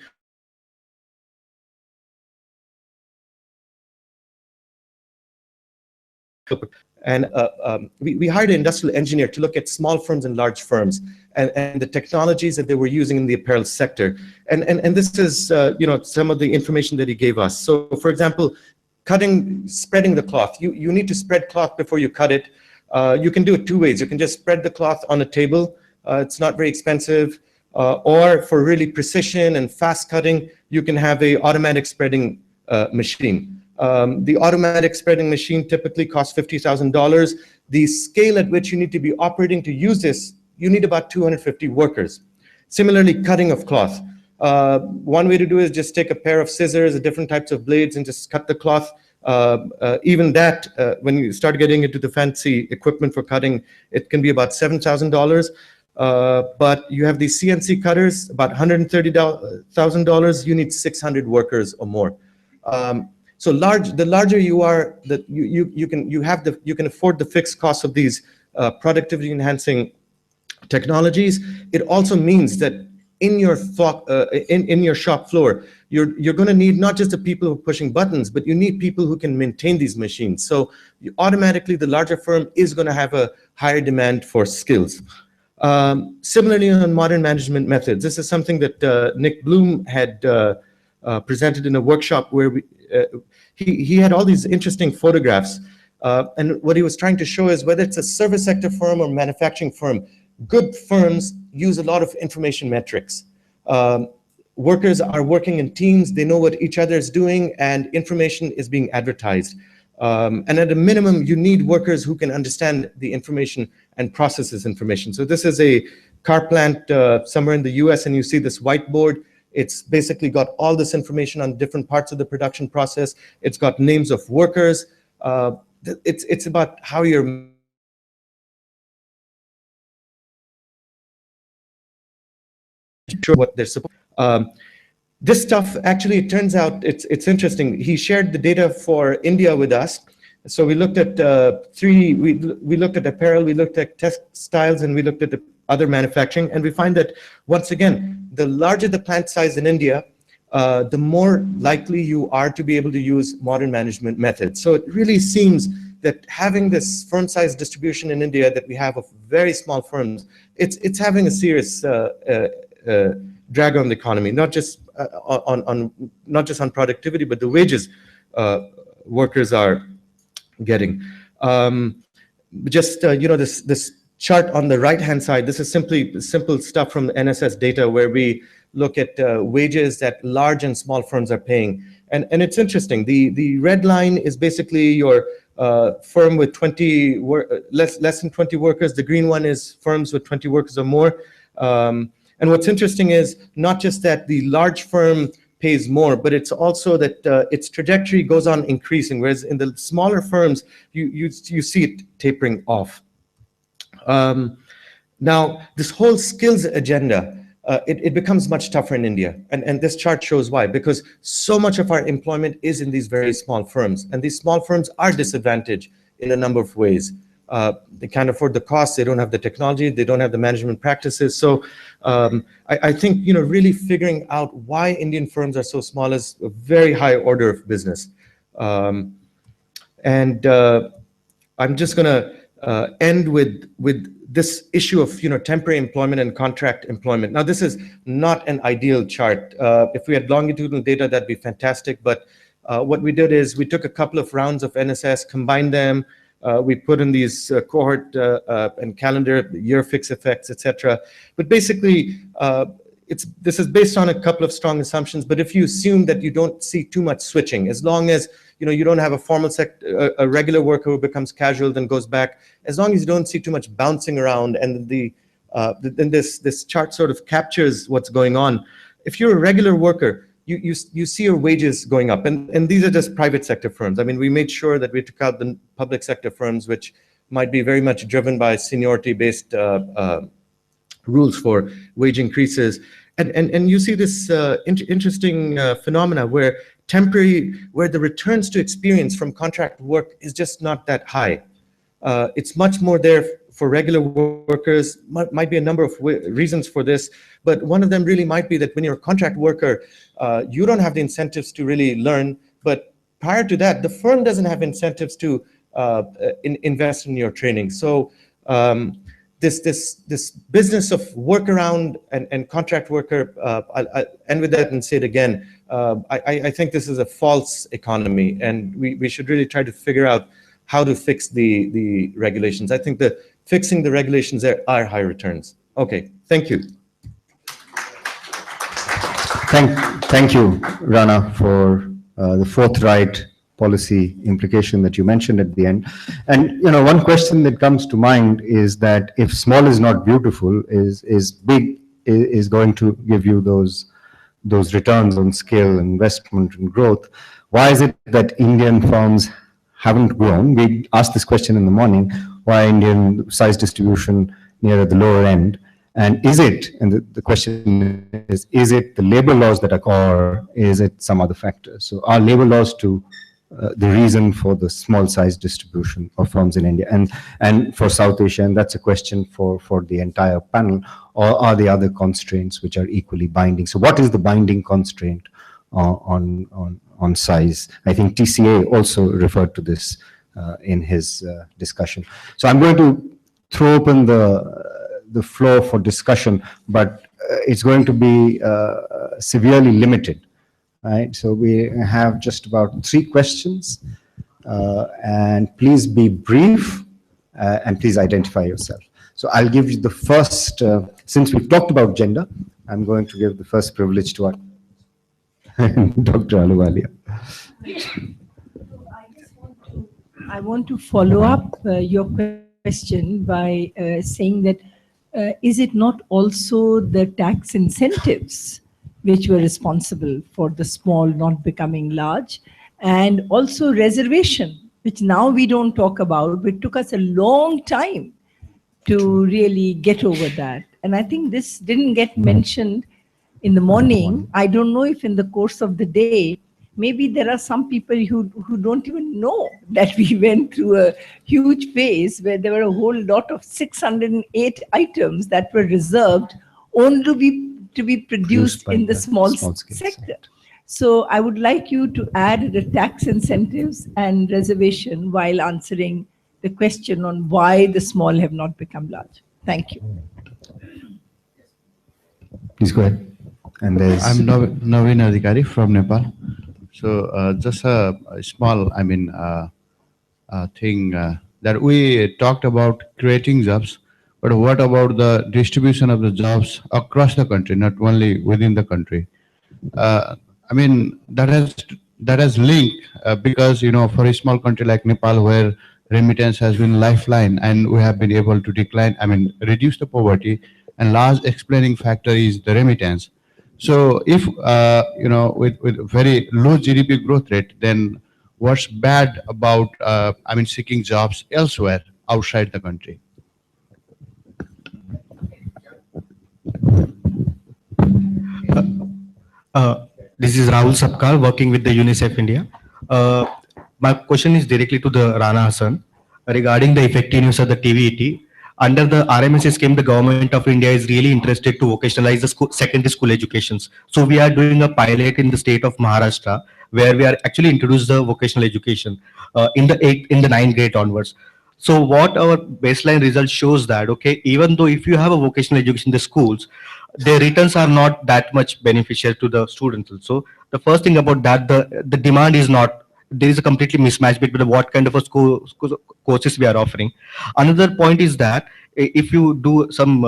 and we hired an industrial engineer to look at small firms and large firms and the technologies that they were using in the apparel sector. And this is some of the information that he gave us. So for example, spreading the cloth. You need to spread cloth before you cut it. You can do it two ways. You can just spread the cloth on a table. It's not very expensive. Or for really precision and fast cutting, you can have a automatic spreading machine. The automatic spreading machine typically costs $50,000. The scale at which you need to be operating to use this, you need about 250 workers. Similarly, cutting of cloth. One way to do it is just take a pair of scissors, different types of blades, and just cut the cloth. Even that, when you start getting into the fancy equipment for cutting, it can be about $7,000. But you have these CNC cutters, about $130,000. You need 600 workers or more. So the larger you are, that you can afford the fixed costs of these productivity enhancing technologies. It also means that in your shop floor, you're going to need not just the people who are pushing buttons, but you need people who can maintain these machines. So automatically, the larger firm is going to have a higher demand for skills. Similarly, on modern management methods, this is something that Nick Bloom had presented in a workshop where he had all these interesting photographs. And what he was trying to show is whether it's a service sector firm or manufacturing firm, good firms use a lot of information metrics. Workers are working in teams, they know what each other is doing, and information is being advertised. And at a minimum, you need workers who can understand the information and process this information. So this is a car plant somewhere in the US, and you see this whiteboard. It's basically got all this information on different parts of the production process. It's got names of workers. It's about how you're sure what they're supposed. This stuff, actually, it turns out it's interesting. He shared the data for India with us. So we looked at we looked at apparel, we looked at textiles, and we looked at the other manufacturing. And we find that, once again, the larger the plant size in India, the more likely you are to be able to use modern management methods. So it really seems that having this firm size distribution in India that we have of very small firms, it's having a serious drag on the economy, not just on productivity, but the wages workers are getting. This chart on the right-hand side, this is simple stuff from the NSS data where we look at wages that large and small firms are paying. And it's interesting. The red line is basically your firm with less than 20 workers. The green one is firms with 20 workers or more. And what's interesting is not just that the large firm pays more, but it's also that its trajectory goes on increasing, whereas in the smaller firms, you see it tapering off. Now, this whole skills agenda, it becomes much tougher in India. And this chart shows why, because so much of our employment is in these very small firms. And these small firms are disadvantaged in a number of ways. They can't afford the costs, they don't have the technology, they don't have the management practices. So I think, really figuring out why Indian firms are so small is a very high order of business. I'm just going to end with this issue of temporary employment and contract employment. Now, this is not an ideal chart. If we had longitudinal data, that'd be fantastic. But what we did is we took a couple of rounds of NSS, combined them. We put in these cohort and calendar, year fix effects, etc. But basically, this is based on a couple of strong assumptions. But if you assume that you don't see too much switching, as long as you don't have a formal a regular worker who becomes casual then goes back, as long as you don't see too much bouncing around, and then this chart sort of captures what's going on. If you're a regular worker, you see your wages going up, and these are just private sector firms. I mean, we made sure that we took out the public sector firms, which might be very much driven by seniority-based rules for wage increases, and you see this interesting phenomena where the returns to experience from contract work is just not that high. It's much more there for regular workers. Might be a number of reasons for this, but one of them really might be that when you're a contract worker, you don't have the incentives to really learn. But prior to that, the firm doesn't have incentives to invest in your training. So this business of workaround and contract worker, I'll end with that and say it again. I think this is a false economy, and we should really try to figure out how to fix the regulations. I think that fixing the regulations there are high returns. Okay, thank you. Thank you, Rana, for the forthright policy implication that you mentioned at the end. And, one question that comes to mind is that if small is not beautiful, is big is going to give you those returns on scale, investment and growth. Why is it that Indian firms haven't grown? We asked this question in the morning, why Indian size distribution near the lower end? And is it, and the question is it the labor laws that are, or is it some other factor? So are labor laws the reason for the small size distribution of firms in India and for South Asia? And that's a question for the entire panel. Or are there other constraints which are equally binding? So what is the binding constraint on size? I think TCA also referred to this in his discussion. So I'm going to throw open the floor for discussion, but it's going to be severely limited. Right, so we have just about 3 questions, and please be brief, and please identify yourself. So I'll give you the first, since we've talked about gender, I'm going to give the first privilege to our Dr. Ahluwalia. I want to follow up your question by saying that is it not also the tax incentives which were responsible for the small not becoming large, and also reservation, which now we don't talk about, but it took us a long time to really get over that. And I think this didn't get mentioned in the morning. I don't know if in the course of the day, maybe there are some people who don't even know that we went through a huge phase where there were a whole lot of 608 items that were reserved only to be produced in the small sector. So I would like you to add the tax incentives and reservation while answering the question on why the small have not become large. Thank you. Please go ahead. And I'm Naveen Adhikari from Nepal. So just a small, thing that we talked about creating jobs, but what about the distribution of the jobs across the country, not only within the country? That has linked because, for a small country like Nepal, where remittance has been lifeline, and we have been able to reduce the poverty, and large explaining factor is the remittance. So if, with very low GDP growth rate, then what's bad about, seeking jobs elsewhere outside the country? This is Rahul Sapkar working with the UNICEF India. My question is directly to the Rana Hasan regarding the effectiveness of the TVET. Under the RMS scheme, the government of India is really interested to vocationalize the secondary school educations. So we are doing a pilot in the state of Maharashtra where we are actually introduced the vocational education in the 9th grade onwards. So what our baseline result shows that, okay, even though if you have a vocational education in the schools, their returns are not that much beneficial to the students. So the first thing about that, the demand is not, there is a completely mismatch between what kind of a courses we are offering. Another point is that if you do some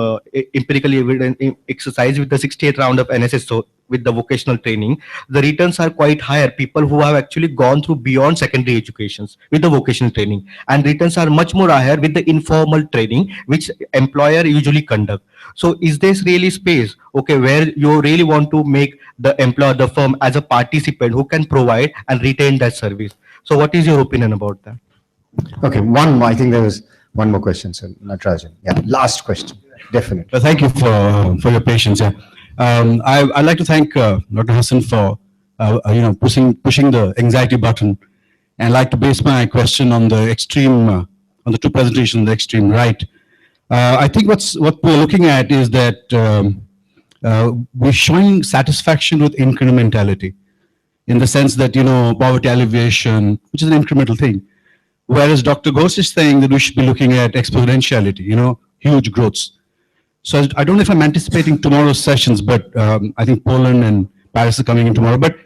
empirical evidence exercise with the 68 round of NSS, so with the vocational training, the returns are quite higher. People who have actually gone through beyond secondary educations with the vocational training, and returns are much more higher with the informal training, which employer usually conduct. So is this really space, okay, where you really want to make the employer, the firm as a participant who can provide and retain that service? So what is your opinion about that? Okay, I think there was one more question, sir. Natarajan. Yeah, last question, definitely. Thank you for your patience. Yeah. I'd like to thank Dr. Hasan for pushing the anxiety button, and I'd like to base my question on the extreme, on the 2 presentations on the extreme right. I think what we're looking at is that we're showing satisfaction with incrementality, in the sense that, poverty alleviation, which is an incremental thing. Whereas Dr. Ghose is saying that we should be looking at exponentiality, huge growths. So I don't know if I'm anticipating tomorrow's sessions, but I think Poland and Paris are coming in tomorrow. But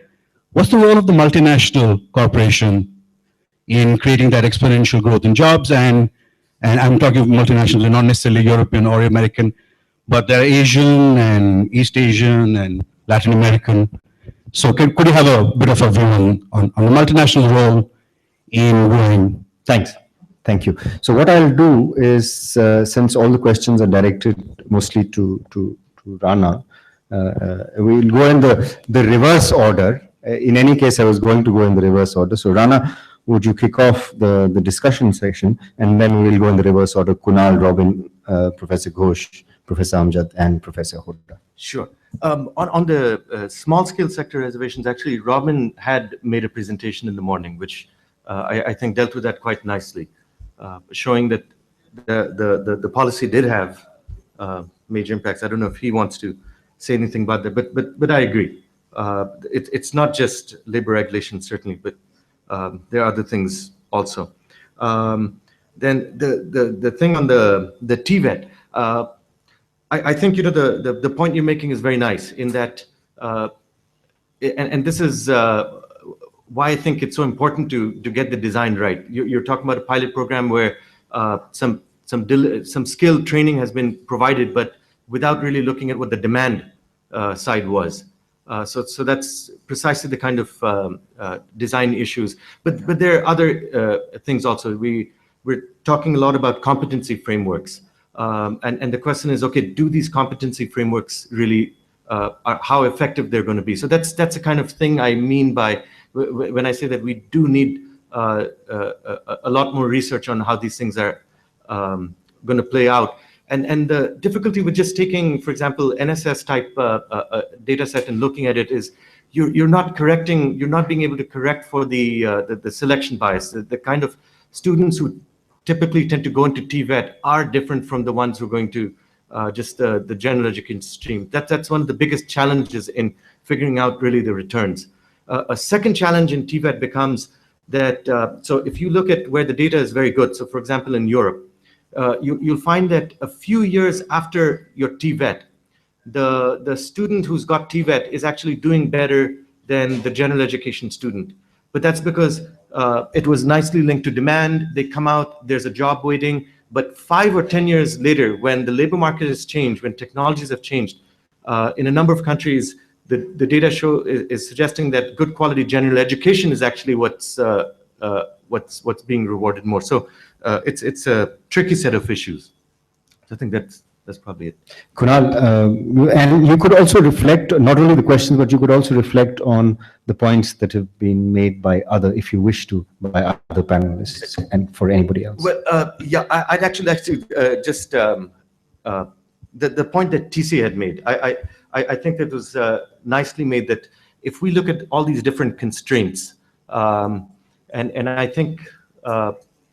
what's the role of the multinational corporation in creating that exponential growth in jobs? And I'm talking of multinationals, not necessarily European or American, but they're Asian and East Asian and Latin American. So could you have a bit of a view on the multinational role in growing? Thanks. Thank you. So what I'll do is, since all the questions are directed mostly to Rana, we'll go in the reverse order. In any case, I was going to go in the reverse order. So Rana, would you kick off the discussion section, and then we'll go in the reverse order: Kunal, Robin, Professor Ghose, Professor Amjad, and Professor Hoda. Sure. On the small-scale sector reservations, actually, Robin had made a presentation in the morning, which I think dealt with that quite nicely, showing that the policy did have major impacts. I don't know if he wants to say anything about that, but I agree. It's not just labor regulation, certainly, but there are other things also. Then the thing on the TVET, I think the point you're making is very nice in that, and this is why I think it's so important to get the design right. You're talking about a pilot program where some skill training has been provided, but without really looking at what the demand side was. So that's precisely the kind of design issues. But there are other things also. We're talking a lot about competency frameworks. And the question is, okay, do these competency frameworks really, how effective they're going to be? So that's the kind of thing I mean by when I say that we do need a lot more research on how these things are going to play out. And the difficulty with just taking, for example, NSS type data set and looking at it is you're not being able to correct for the selection bias. The kind of students who typically tend to go into TVET are different from the ones who are going to just the general education stream. That's one of the biggest challenges in figuring out really the returns. A second challenge in TVET becomes that, so if you look at where the data is very good, so for example in Europe, you'll find that a few years after your TVET, the student who's got TVET is actually doing better than the general education student. But that's because it was nicely linked to demand. They come out, there's a job waiting. But 5 or 10 years later, when the labor market has changed, when technologies have changed, in a number of countries, the data is suggesting that good quality general education is actually what's being rewarded more. So it's a tricky set of issues. So I think that's probably it. Kunal, and you could also reflect not only the questions, but you could also reflect on the points that have been made by if you wish to, by other panelists and for anybody else. Well, yeah, I'd actually like to just the point that TC had made. I think that was nicely made, that if we look at all these different constraints, and I think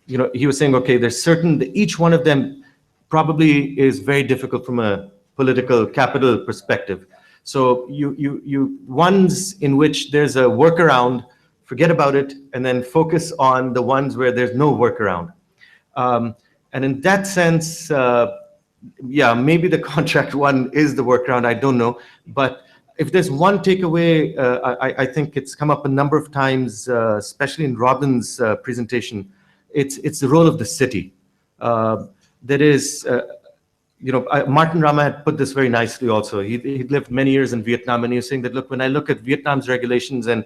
he was saying, okay, there's certain, each one of them probably is very difficult from a political capital perspective. So you ones in which there's a workaround, forget about it, and then focus on the ones where there's no workaround. And in that sense, yeah, maybe the contract one is the workaround, I don't know. But if there's one takeaway, I think it's come up a number of times, especially in Robin's presentation, it's the role of the city. That is, Martin Rama had put this very nicely also. He lived many years in Vietnam, and he was saying that, look, when I look at Vietnam's regulations and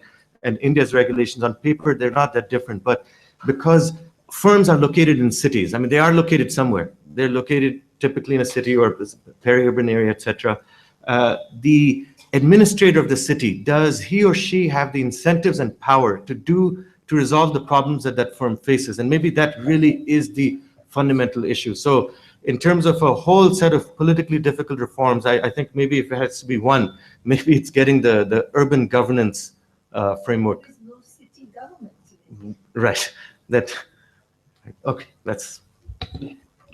India's regulations on paper, they're not that different. But because firms are located in cities, I mean, they are located somewhere. They're located typically in a city or peri-urban area, etc. The administrator of the city, does he or she have the incentives and power to resolve the problems that firm faces? And maybe that really is the fundamental issue. So in terms of a whole set of politically difficult reforms, I think maybe if it has to be one, maybe it's getting the urban governance framework. There's no city government. Right. Okay, that's...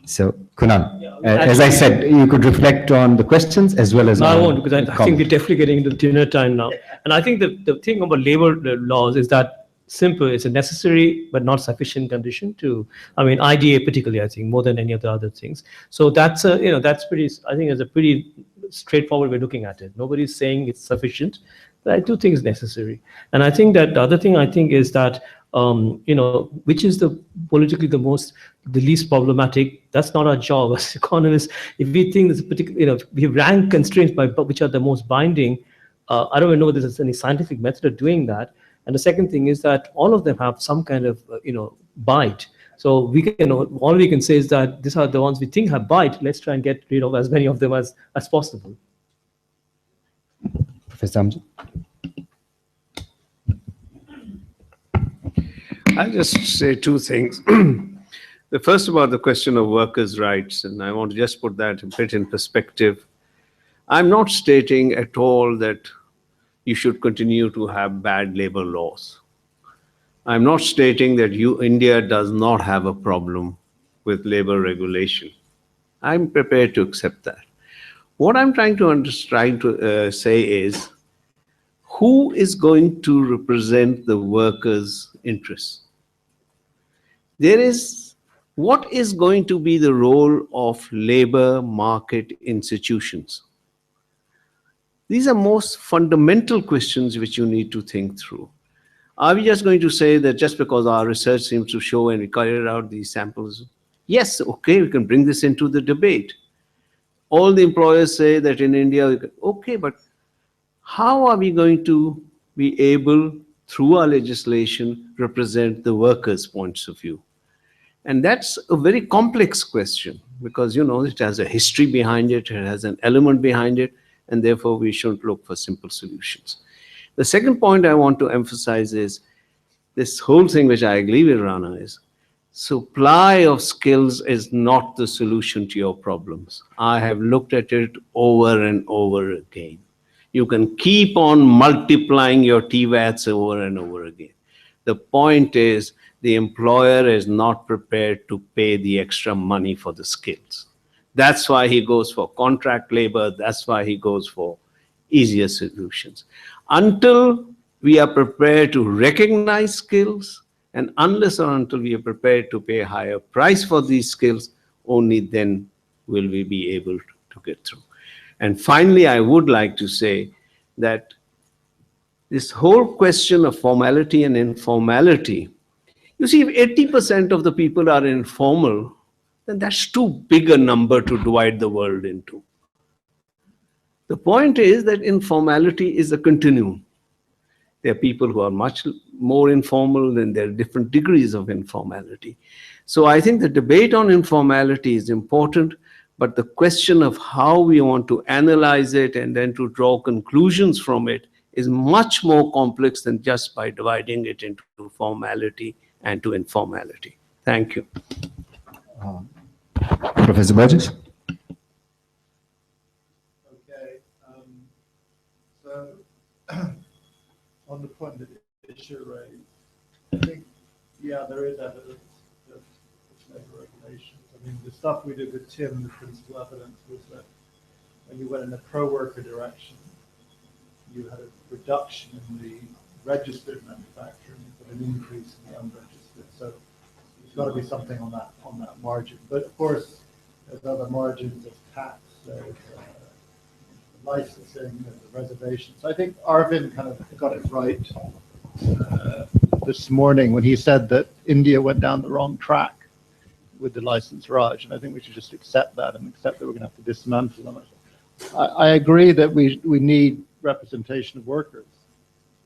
So, Kunal, as I said, you could reflect on the questions as well as... No, I won't, because I think we're definitely getting into dinner time now. And I think the thing about labor laws is that simple, it's a necessary but not sufficient condition to, IDA particularly, I think, more than any of the other things. So that's that's pretty, I think it's a pretty straightforward way of looking at it. Nobody's saying it's sufficient, but I do think it's necessary. And I think that the other thing I think is that, which is the politically the least problematic, that's not our job as economists. If we think there's a particular, we rank constraints by which are the most binding, I don't even know if there's any scientific method of doing that. And the second thing is that all of them have some kind of, bite. So all we can say is that these are the ones we think have bite. Let's try and get rid of as many of them as possible. Professor Amjad? I'll just say two things. The first about the question of workers' rights, and I want to just put that a bit in perspective. I'm not stating at all that you should continue to have bad labor laws. I'm not stating that India does not have a problem with labor regulation. I'm prepared to accept that. What I'm trying to say is, who is going to represent the workers' interests? What is going to be the role of labor market institutions? These are most fundamental questions which you need to think through. Are we just going to say that just because our research seems to show and we carried out these samples, yes, okay, we can bring this into the debate. All the employers say that in India, okay, but how are we going to be able, through our legislation, represent the workers' points of view? And that's a very complex question because, it has a history behind it, it has an element behind it, and therefore we shouldn't look for simple solutions. The second point I want to emphasize is this whole thing, which I agree with Rana, is supply of skills is not the solution to your problems. I have looked at it over and over again. You can keep on multiplying your TVATs over and over again. The point is, the employer is not prepared to pay the extra money for the skills. That's why he goes for contract labor. That's why he goes for easier solutions. Until we are prepared to recognize skills, and unless or until we are prepared to pay a higher price for these skills, only then will we be able to get through. And finally, I would like to say that this whole question of formality and informality, you see, if 80% of the people are informal, then that's too big a number to divide the world into. The point is that informality is a continuum. There are people who are much more informal, and there are different degrees of informality. So I think the debate on informality is important, but the question of how we want to analyze it and then to draw conclusions from it is much more complex than just by dividing it into formality and to informality. Thank you. Professor Burgess? Okay. So on the point that Isha raised, I think, yeah, there is evidence of labor regulations. I mean, the stuff we did with Tim, the principal evidence was that when you went in the pro-worker direction, you had a reduction in the registered manufacturing, but an increase in the unregistered. So there's got to be something on that margin. But of course, there's other margins of tax, there's licensing, there's the reservations. So I think Arvind kind of got it right this morning when he said that India went down the wrong track with the license Raj, and I think we should just accept that and accept that we're going to have to dismantle them. I agree that we need representation of workers,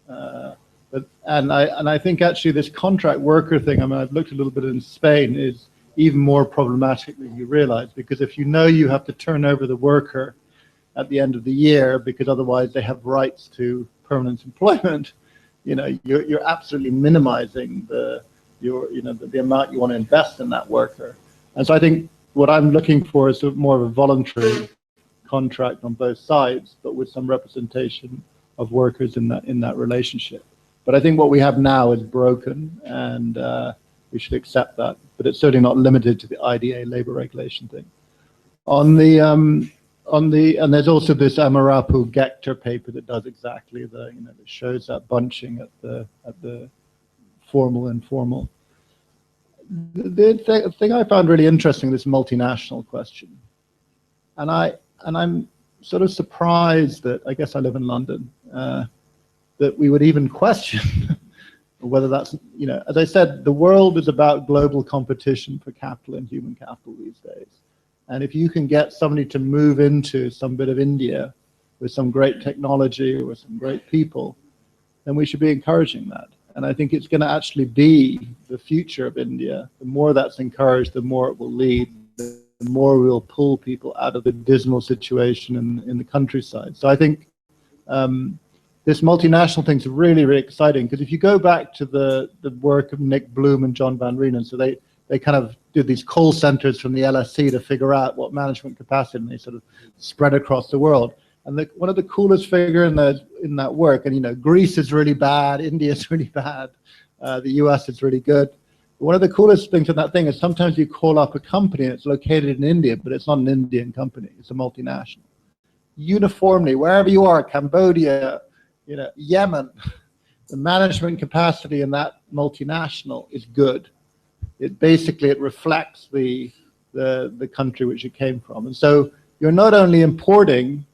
but I think actually this contract worker thing, I mean, I've looked a little bit in Spain, is even more problematic than you realize, because if you know you have to turn over the worker at the end of the year because otherwise they have rights to permanent employment, you're absolutely minimizing the amount you want to invest in that worker. And so I think what I'm looking for is more of a voluntary contract on both sides, but with some representation of workers in that relationship. But I think what we have now is broken, and we should accept that. But it's certainly not limited to the IDA labor regulation thing. And there's also this Amarapu Gector paper that does exactly that shows that bunching at the formal informal. The thing I found really interesting, this multinational question, and I'm sort of surprised that, I guess I live in London, that we would even question whether that's, as I said, the world is about global competition for capital and human capital these days. And if you can get somebody to move into some bit of India with some great technology or with some great people, then we should be encouraging that. And I think it's going to actually be the future of India. The more that's encouraged, the more it will lead, the more we'll pull people out of the dismal situation in the countryside. So I think this multinational thing's really, really exciting, because if you go back to the work of Nick Bloom and John Van Reenen, so they kind of did these call centers from the LSE to figure out what management capacity, and they sort of spread across the world. And one of the coolest figure in that work, and you know, Greece is really bad, India is really bad, the US is really good. But one of the coolest things in that thing is sometimes you call up a company and it's located in India, but it's not an Indian company, it's a multinational. Uniformly, wherever you are, Cambodia, you know, Yemen, the management capacity in that multinational is good. It basically, it reflects the country which it came from. And so you're not only importing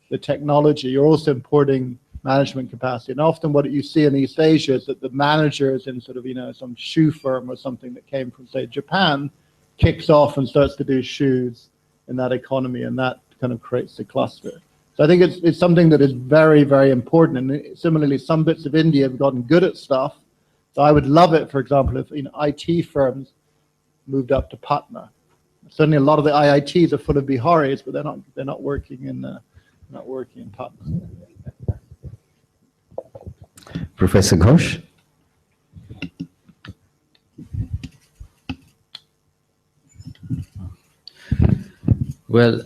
the technology, you're also importing management capacity. And often what you see in East Asia is that the managers in sort of, you know, some shoe firm or something that came from, say, Japan, kicks off and starts to do shoes in that economy, and that kind of creates the cluster. So I think it's something that is very, very important. And similarly, some bits of India have gotten good at stuff. So I would love it, for example, if, you know, IT firms moved up to Patna. Certainly a lot of the IITs are full of Biharis, but they're not working in Patna. Professor Ghose? Well,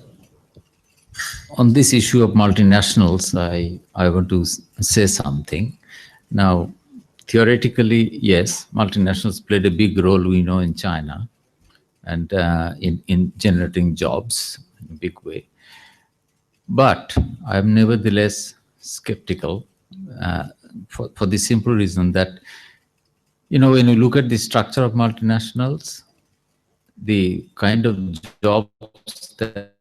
on this issue of multinationals, I want to say something. Now, theoretically, yes, multinationals played a big role, we know, in China, and in generating jobs in a big way. But I'm nevertheless skeptical for the simple reason that, you know, when you look at the structure of multinationals, the kind of jobs that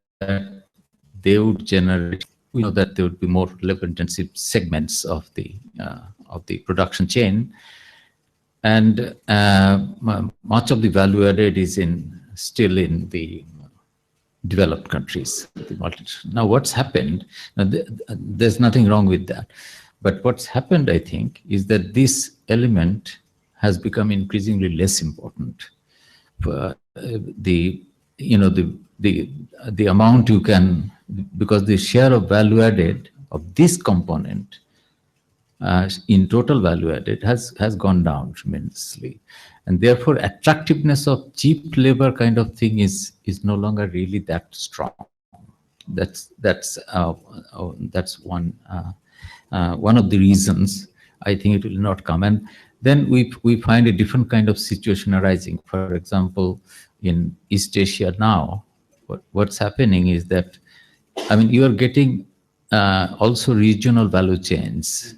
they would generate, we know that there would be more labor-intensive segments of the production chain, and much of the value added is still in the developed countries. Now, what's happened? Now, there's nothing wrong with that, but what's happened, I think, is that this element has become increasingly less important. The amount you can, because the share of value added of this component in total value added has gone down tremendously, and therefore attractiveness of cheap labor kind of thing is no longer really that strong. That's one of the reasons I think it will not come. And then we find a different kind of situation arising. For example, in East Asia now, what's happening is that, I mean, you are getting also regional value chains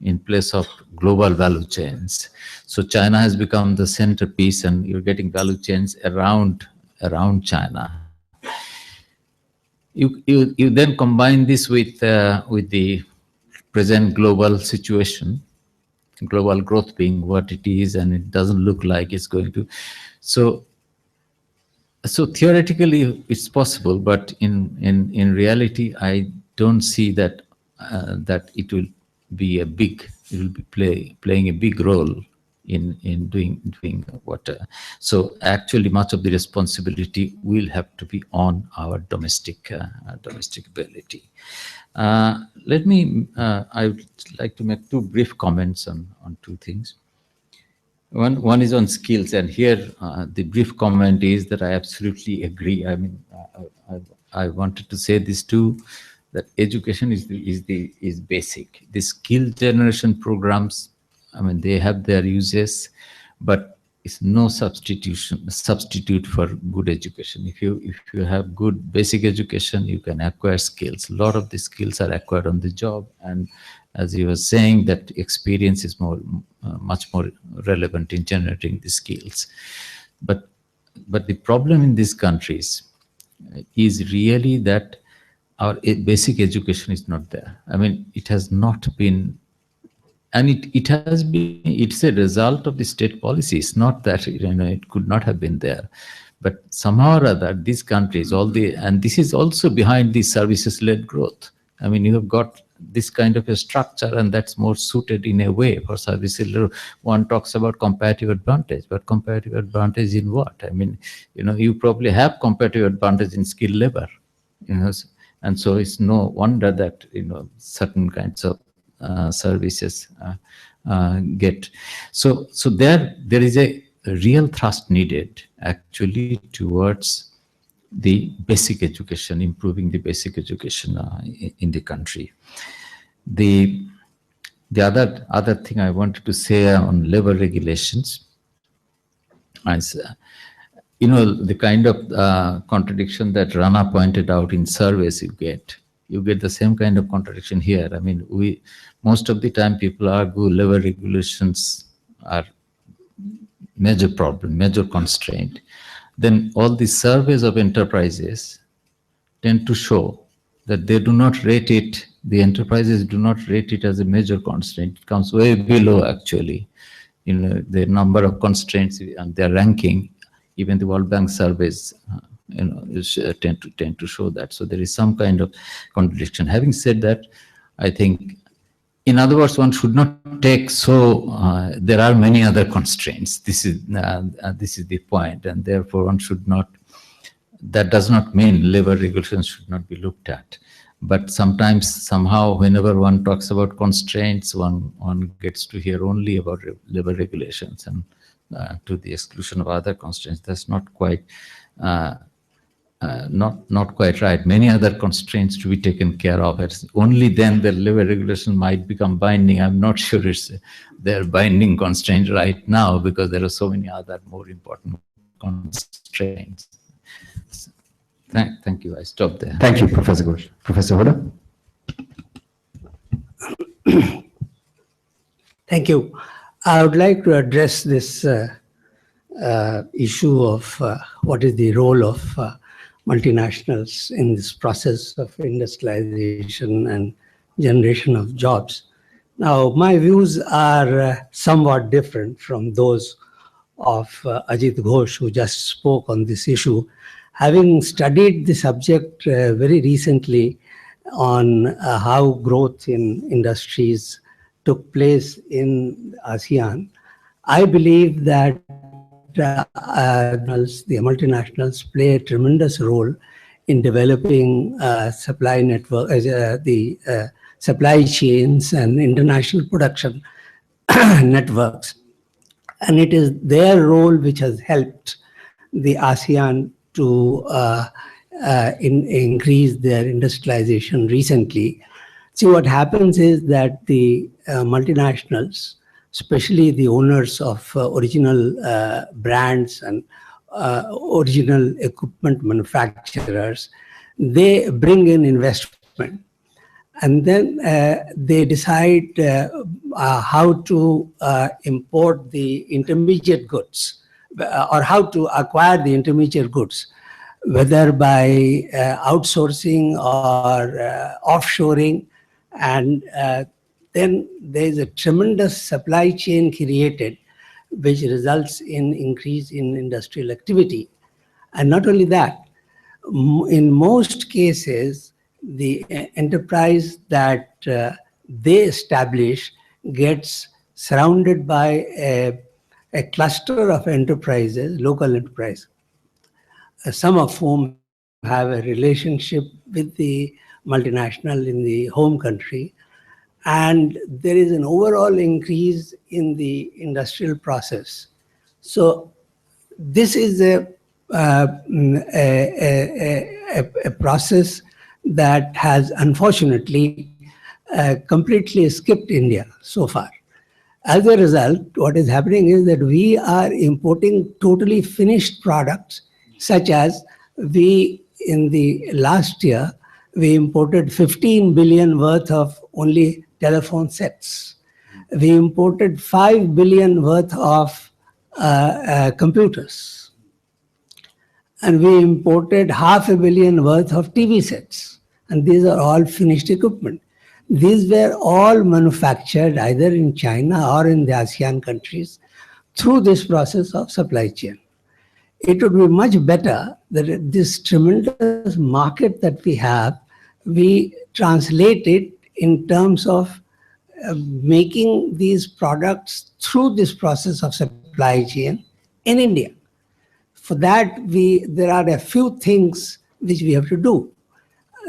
in place of global value chains. So China has become the centerpiece, and you're getting value chains around China. You then combine this with the present global situation, global growth being what it is, and it doesn't look like it's going to. So theoretically it's possible, but in reality, I don't see that it will be playing a big role in doing what. So actually, much of the responsibility will have to be on our domestic ability. Let me. I would like to make two brief comments on two things. One is on skills, and here the brief comment is that I absolutely agree. I mean, I wanted to say this too, that education is basic. The skill generation programs, I mean, they have their uses, but it's no substitute for good education. If you have good basic education, you can acquire skills. A lot of the skills are acquired on the job, and as you were saying, that experience is much more relevant in generating the skills. But the problem in these countries is really that our basic education is not there. I mean, it has not been, and it's a result of the state policy. It's not that, it could not have been there. But somehow or other, these countries, and this is also behind the services-led growth. I mean, you have got this kind of a structure, and that's more suited in a way for services. One talks about comparative advantage, but comparative advantage in what? I mean, you probably have comparative advantage in skilled labor, and so it's no wonder that certain kinds of services get. So there is a real thrust needed actually towards the basic education, improving the basic education in the country. The other thing I wanted to say on labor regulations is, the kind of contradiction that Rana pointed out in surveys you get the same kind of contradiction here. I mean, most of the time people argue labor regulations are major problem, major constraint. Then all the surveys of enterprises tend to show that they do not rate it, the enterprises do not rate it as a major constraint. It comes way below actually, the number of constraints and their ranking. Even the World Bank surveys tend to show that. So there is some kind of contradiction. Having said that, I think, in other words, one should not take there are many other constraints. This is the point, and therefore one should not. That does not mean labor regulations should not be looked at. But sometimes, somehow, whenever one talks about constraints, one gets to hear only about labor regulations and to the exclusion of other constraints. That's not quite. Not quite right. Many other constraints to be taken care of. It's only then the labor regulation might become binding. I'm not sure they're binding constraint right now because there are so many other more important constraints. Thank you. I stop there. Thank you, Professor Ghose. Professor Hoda? Thank you. I would like to address this issue of what is the role of multinationals in this process of industrialization and generation of jobs. Now, my views are somewhat different from those of Ajit Ghose, who just spoke on this issue. Having studied the subject very recently on how growth in industries took place in ASEAN, I believe that the multinationals play a tremendous role in developing supply network, the supply chains and international production networks. And it is their role which has helped the ASEAN to increase their industrialization recently. See, what happens is that the multinationals, especially the owners of original brands and original equipment manufacturers, they bring in investment. And then they decide how to import the intermediate goods or how to acquire the intermediate goods, whether by outsourcing or offshoring. And then there's a tremendous supply chain created, which results in increase in industrial activity. And not only that, in most cases, the enterprise that they establish gets surrounded by a cluster of enterprises, local enterprises, some of whom have a relationship with the multinational in the home country. And there is an overall increase in the industrial process. So this is a process that has unfortunately completely skipped India so far. As a result, what is happening is that we are importing totally finished products, such as in the last year, we imported 15 billion worth of only telephone sets. We imported 5 billion worth of computers. And we imported 500 million worth of TV sets. And these are all finished equipment. These were all manufactured either in China or in the ASEAN countries through this process of supply chain. It would be much better that this tremendous market that we have, we translate it in terms of making these products through this process of supply chain in India. For that, there are a few things which we have to do.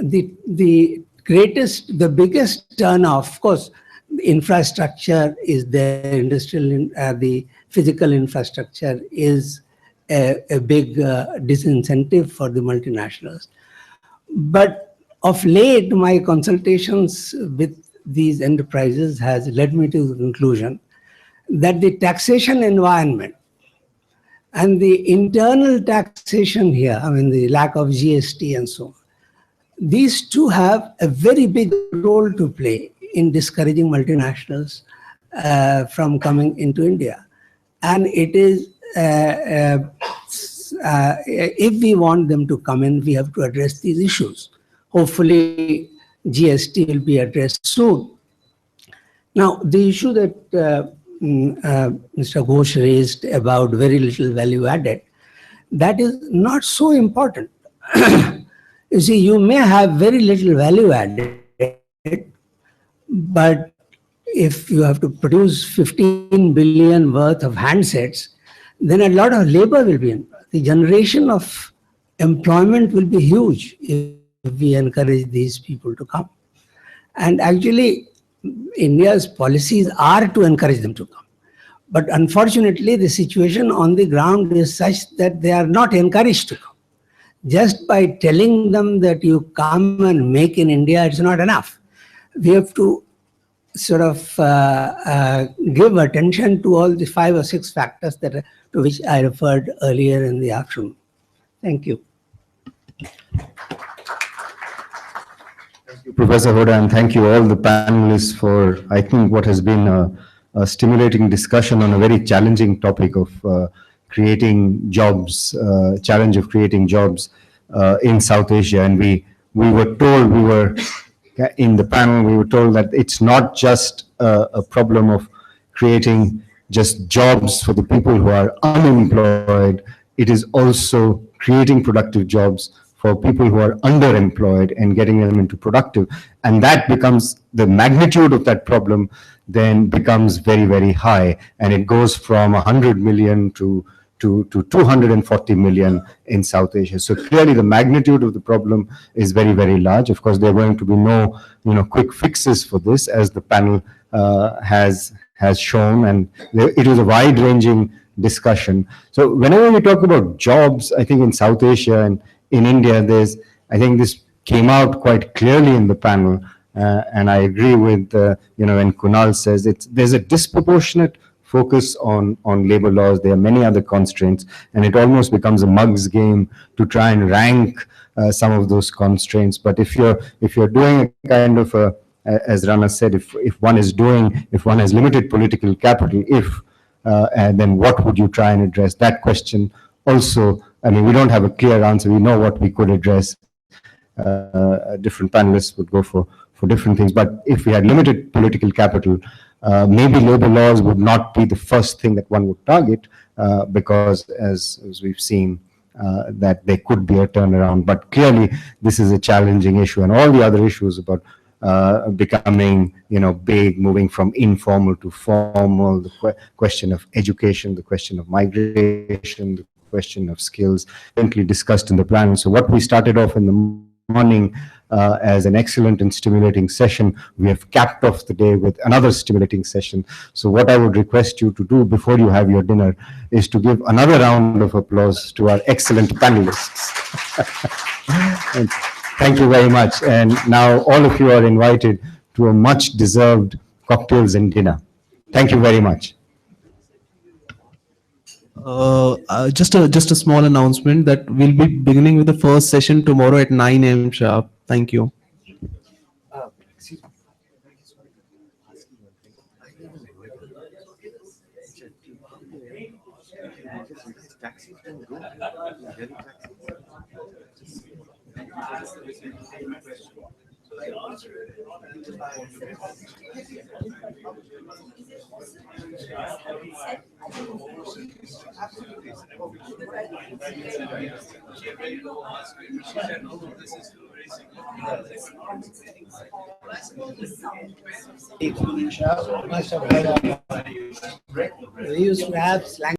The biggest turnoff, of course, the infrastructure is there, the physical infrastructure is a big disincentive for the multinationals. But of late, my consultations with these enterprises has led me to the conclusion that the taxation environment and the internal taxation here, I mean the lack of GST and so on, these two have a very big role to play in discouraging multinationals from coming into India. And it is, if we want them to come in, we have to address these issues. Hopefully, GST will be addressed soon. Now, the issue that Mr. Ghose raised about very little value added, that is not so important. You see, you may have very little value added, but if you have to produce 15 billion worth of handsets, then a lot of labor will be in. The generation of employment will be huge if we encourage these people to come. And actually, India's policies are to encourage them to come. But unfortunately, the situation on the ground is such that they are not encouraged to come. Just by telling them that you come and make in India, it's not enough. We have to sort of give attention to all the 5 or 6 factors to which I referred earlier in the afternoon. Thank you. Thank you, Professor Hoda, and thank you all the panelists for, I think, what has been a stimulating discussion on a very challenging topic of creating jobs, challenge of creating jobs in South Asia. And we were told, in the panel, we were told that it's not just a problem of creating just jobs for the people who are unemployed, it is also creating productive jobs for people who are underemployed and getting them into productive. And that becomes, the magnitude of that problem then becomes very, very high. And it goes from 100 million to 240 million in South Asia. So clearly the magnitude of the problem is very, very large. Of course, there are going to be no quick fixes for this, as the panel has shown, and it was a wide-ranging discussion. So whenever we talk about jobs, I think in South Asia and in India, I think this came out quite clearly in the panel, and I agree with, when Kunal says there's a disproportionate focus on labor laws. There are many other constraints, and it almost becomes a mug's game to try and rank some of those constraints. But if you're doing a kind of a, as Rana said, if one has limited political capital, and then what would you try and address? That question also, I mean, we don't have a clear answer. We know what we could address. Different panelists would go for different things. But if we had limited political capital, maybe labor laws would not be the first thing that one would target, because as we've seen, that there could be a turnaround. But clearly, this is a challenging issue, and all the other issues about becoming, big, moving from informal to formal, the question of education, the question of migration, the question of skills, currently discussed in the plan. So what we started off in the morning as an excellent and stimulating session, we have capped off the day with another stimulating session. So what I would request you to do before you have your dinner is to give another round of applause to our excellent panelists. Thank you very much. And now all of you are invited to a much deserved cocktails and dinner. Thank you very much. Just a small announcement that we'll be beginning with the first session tomorrow at 9 a.m. sharp. Thank you. Absolutely. We used to have slang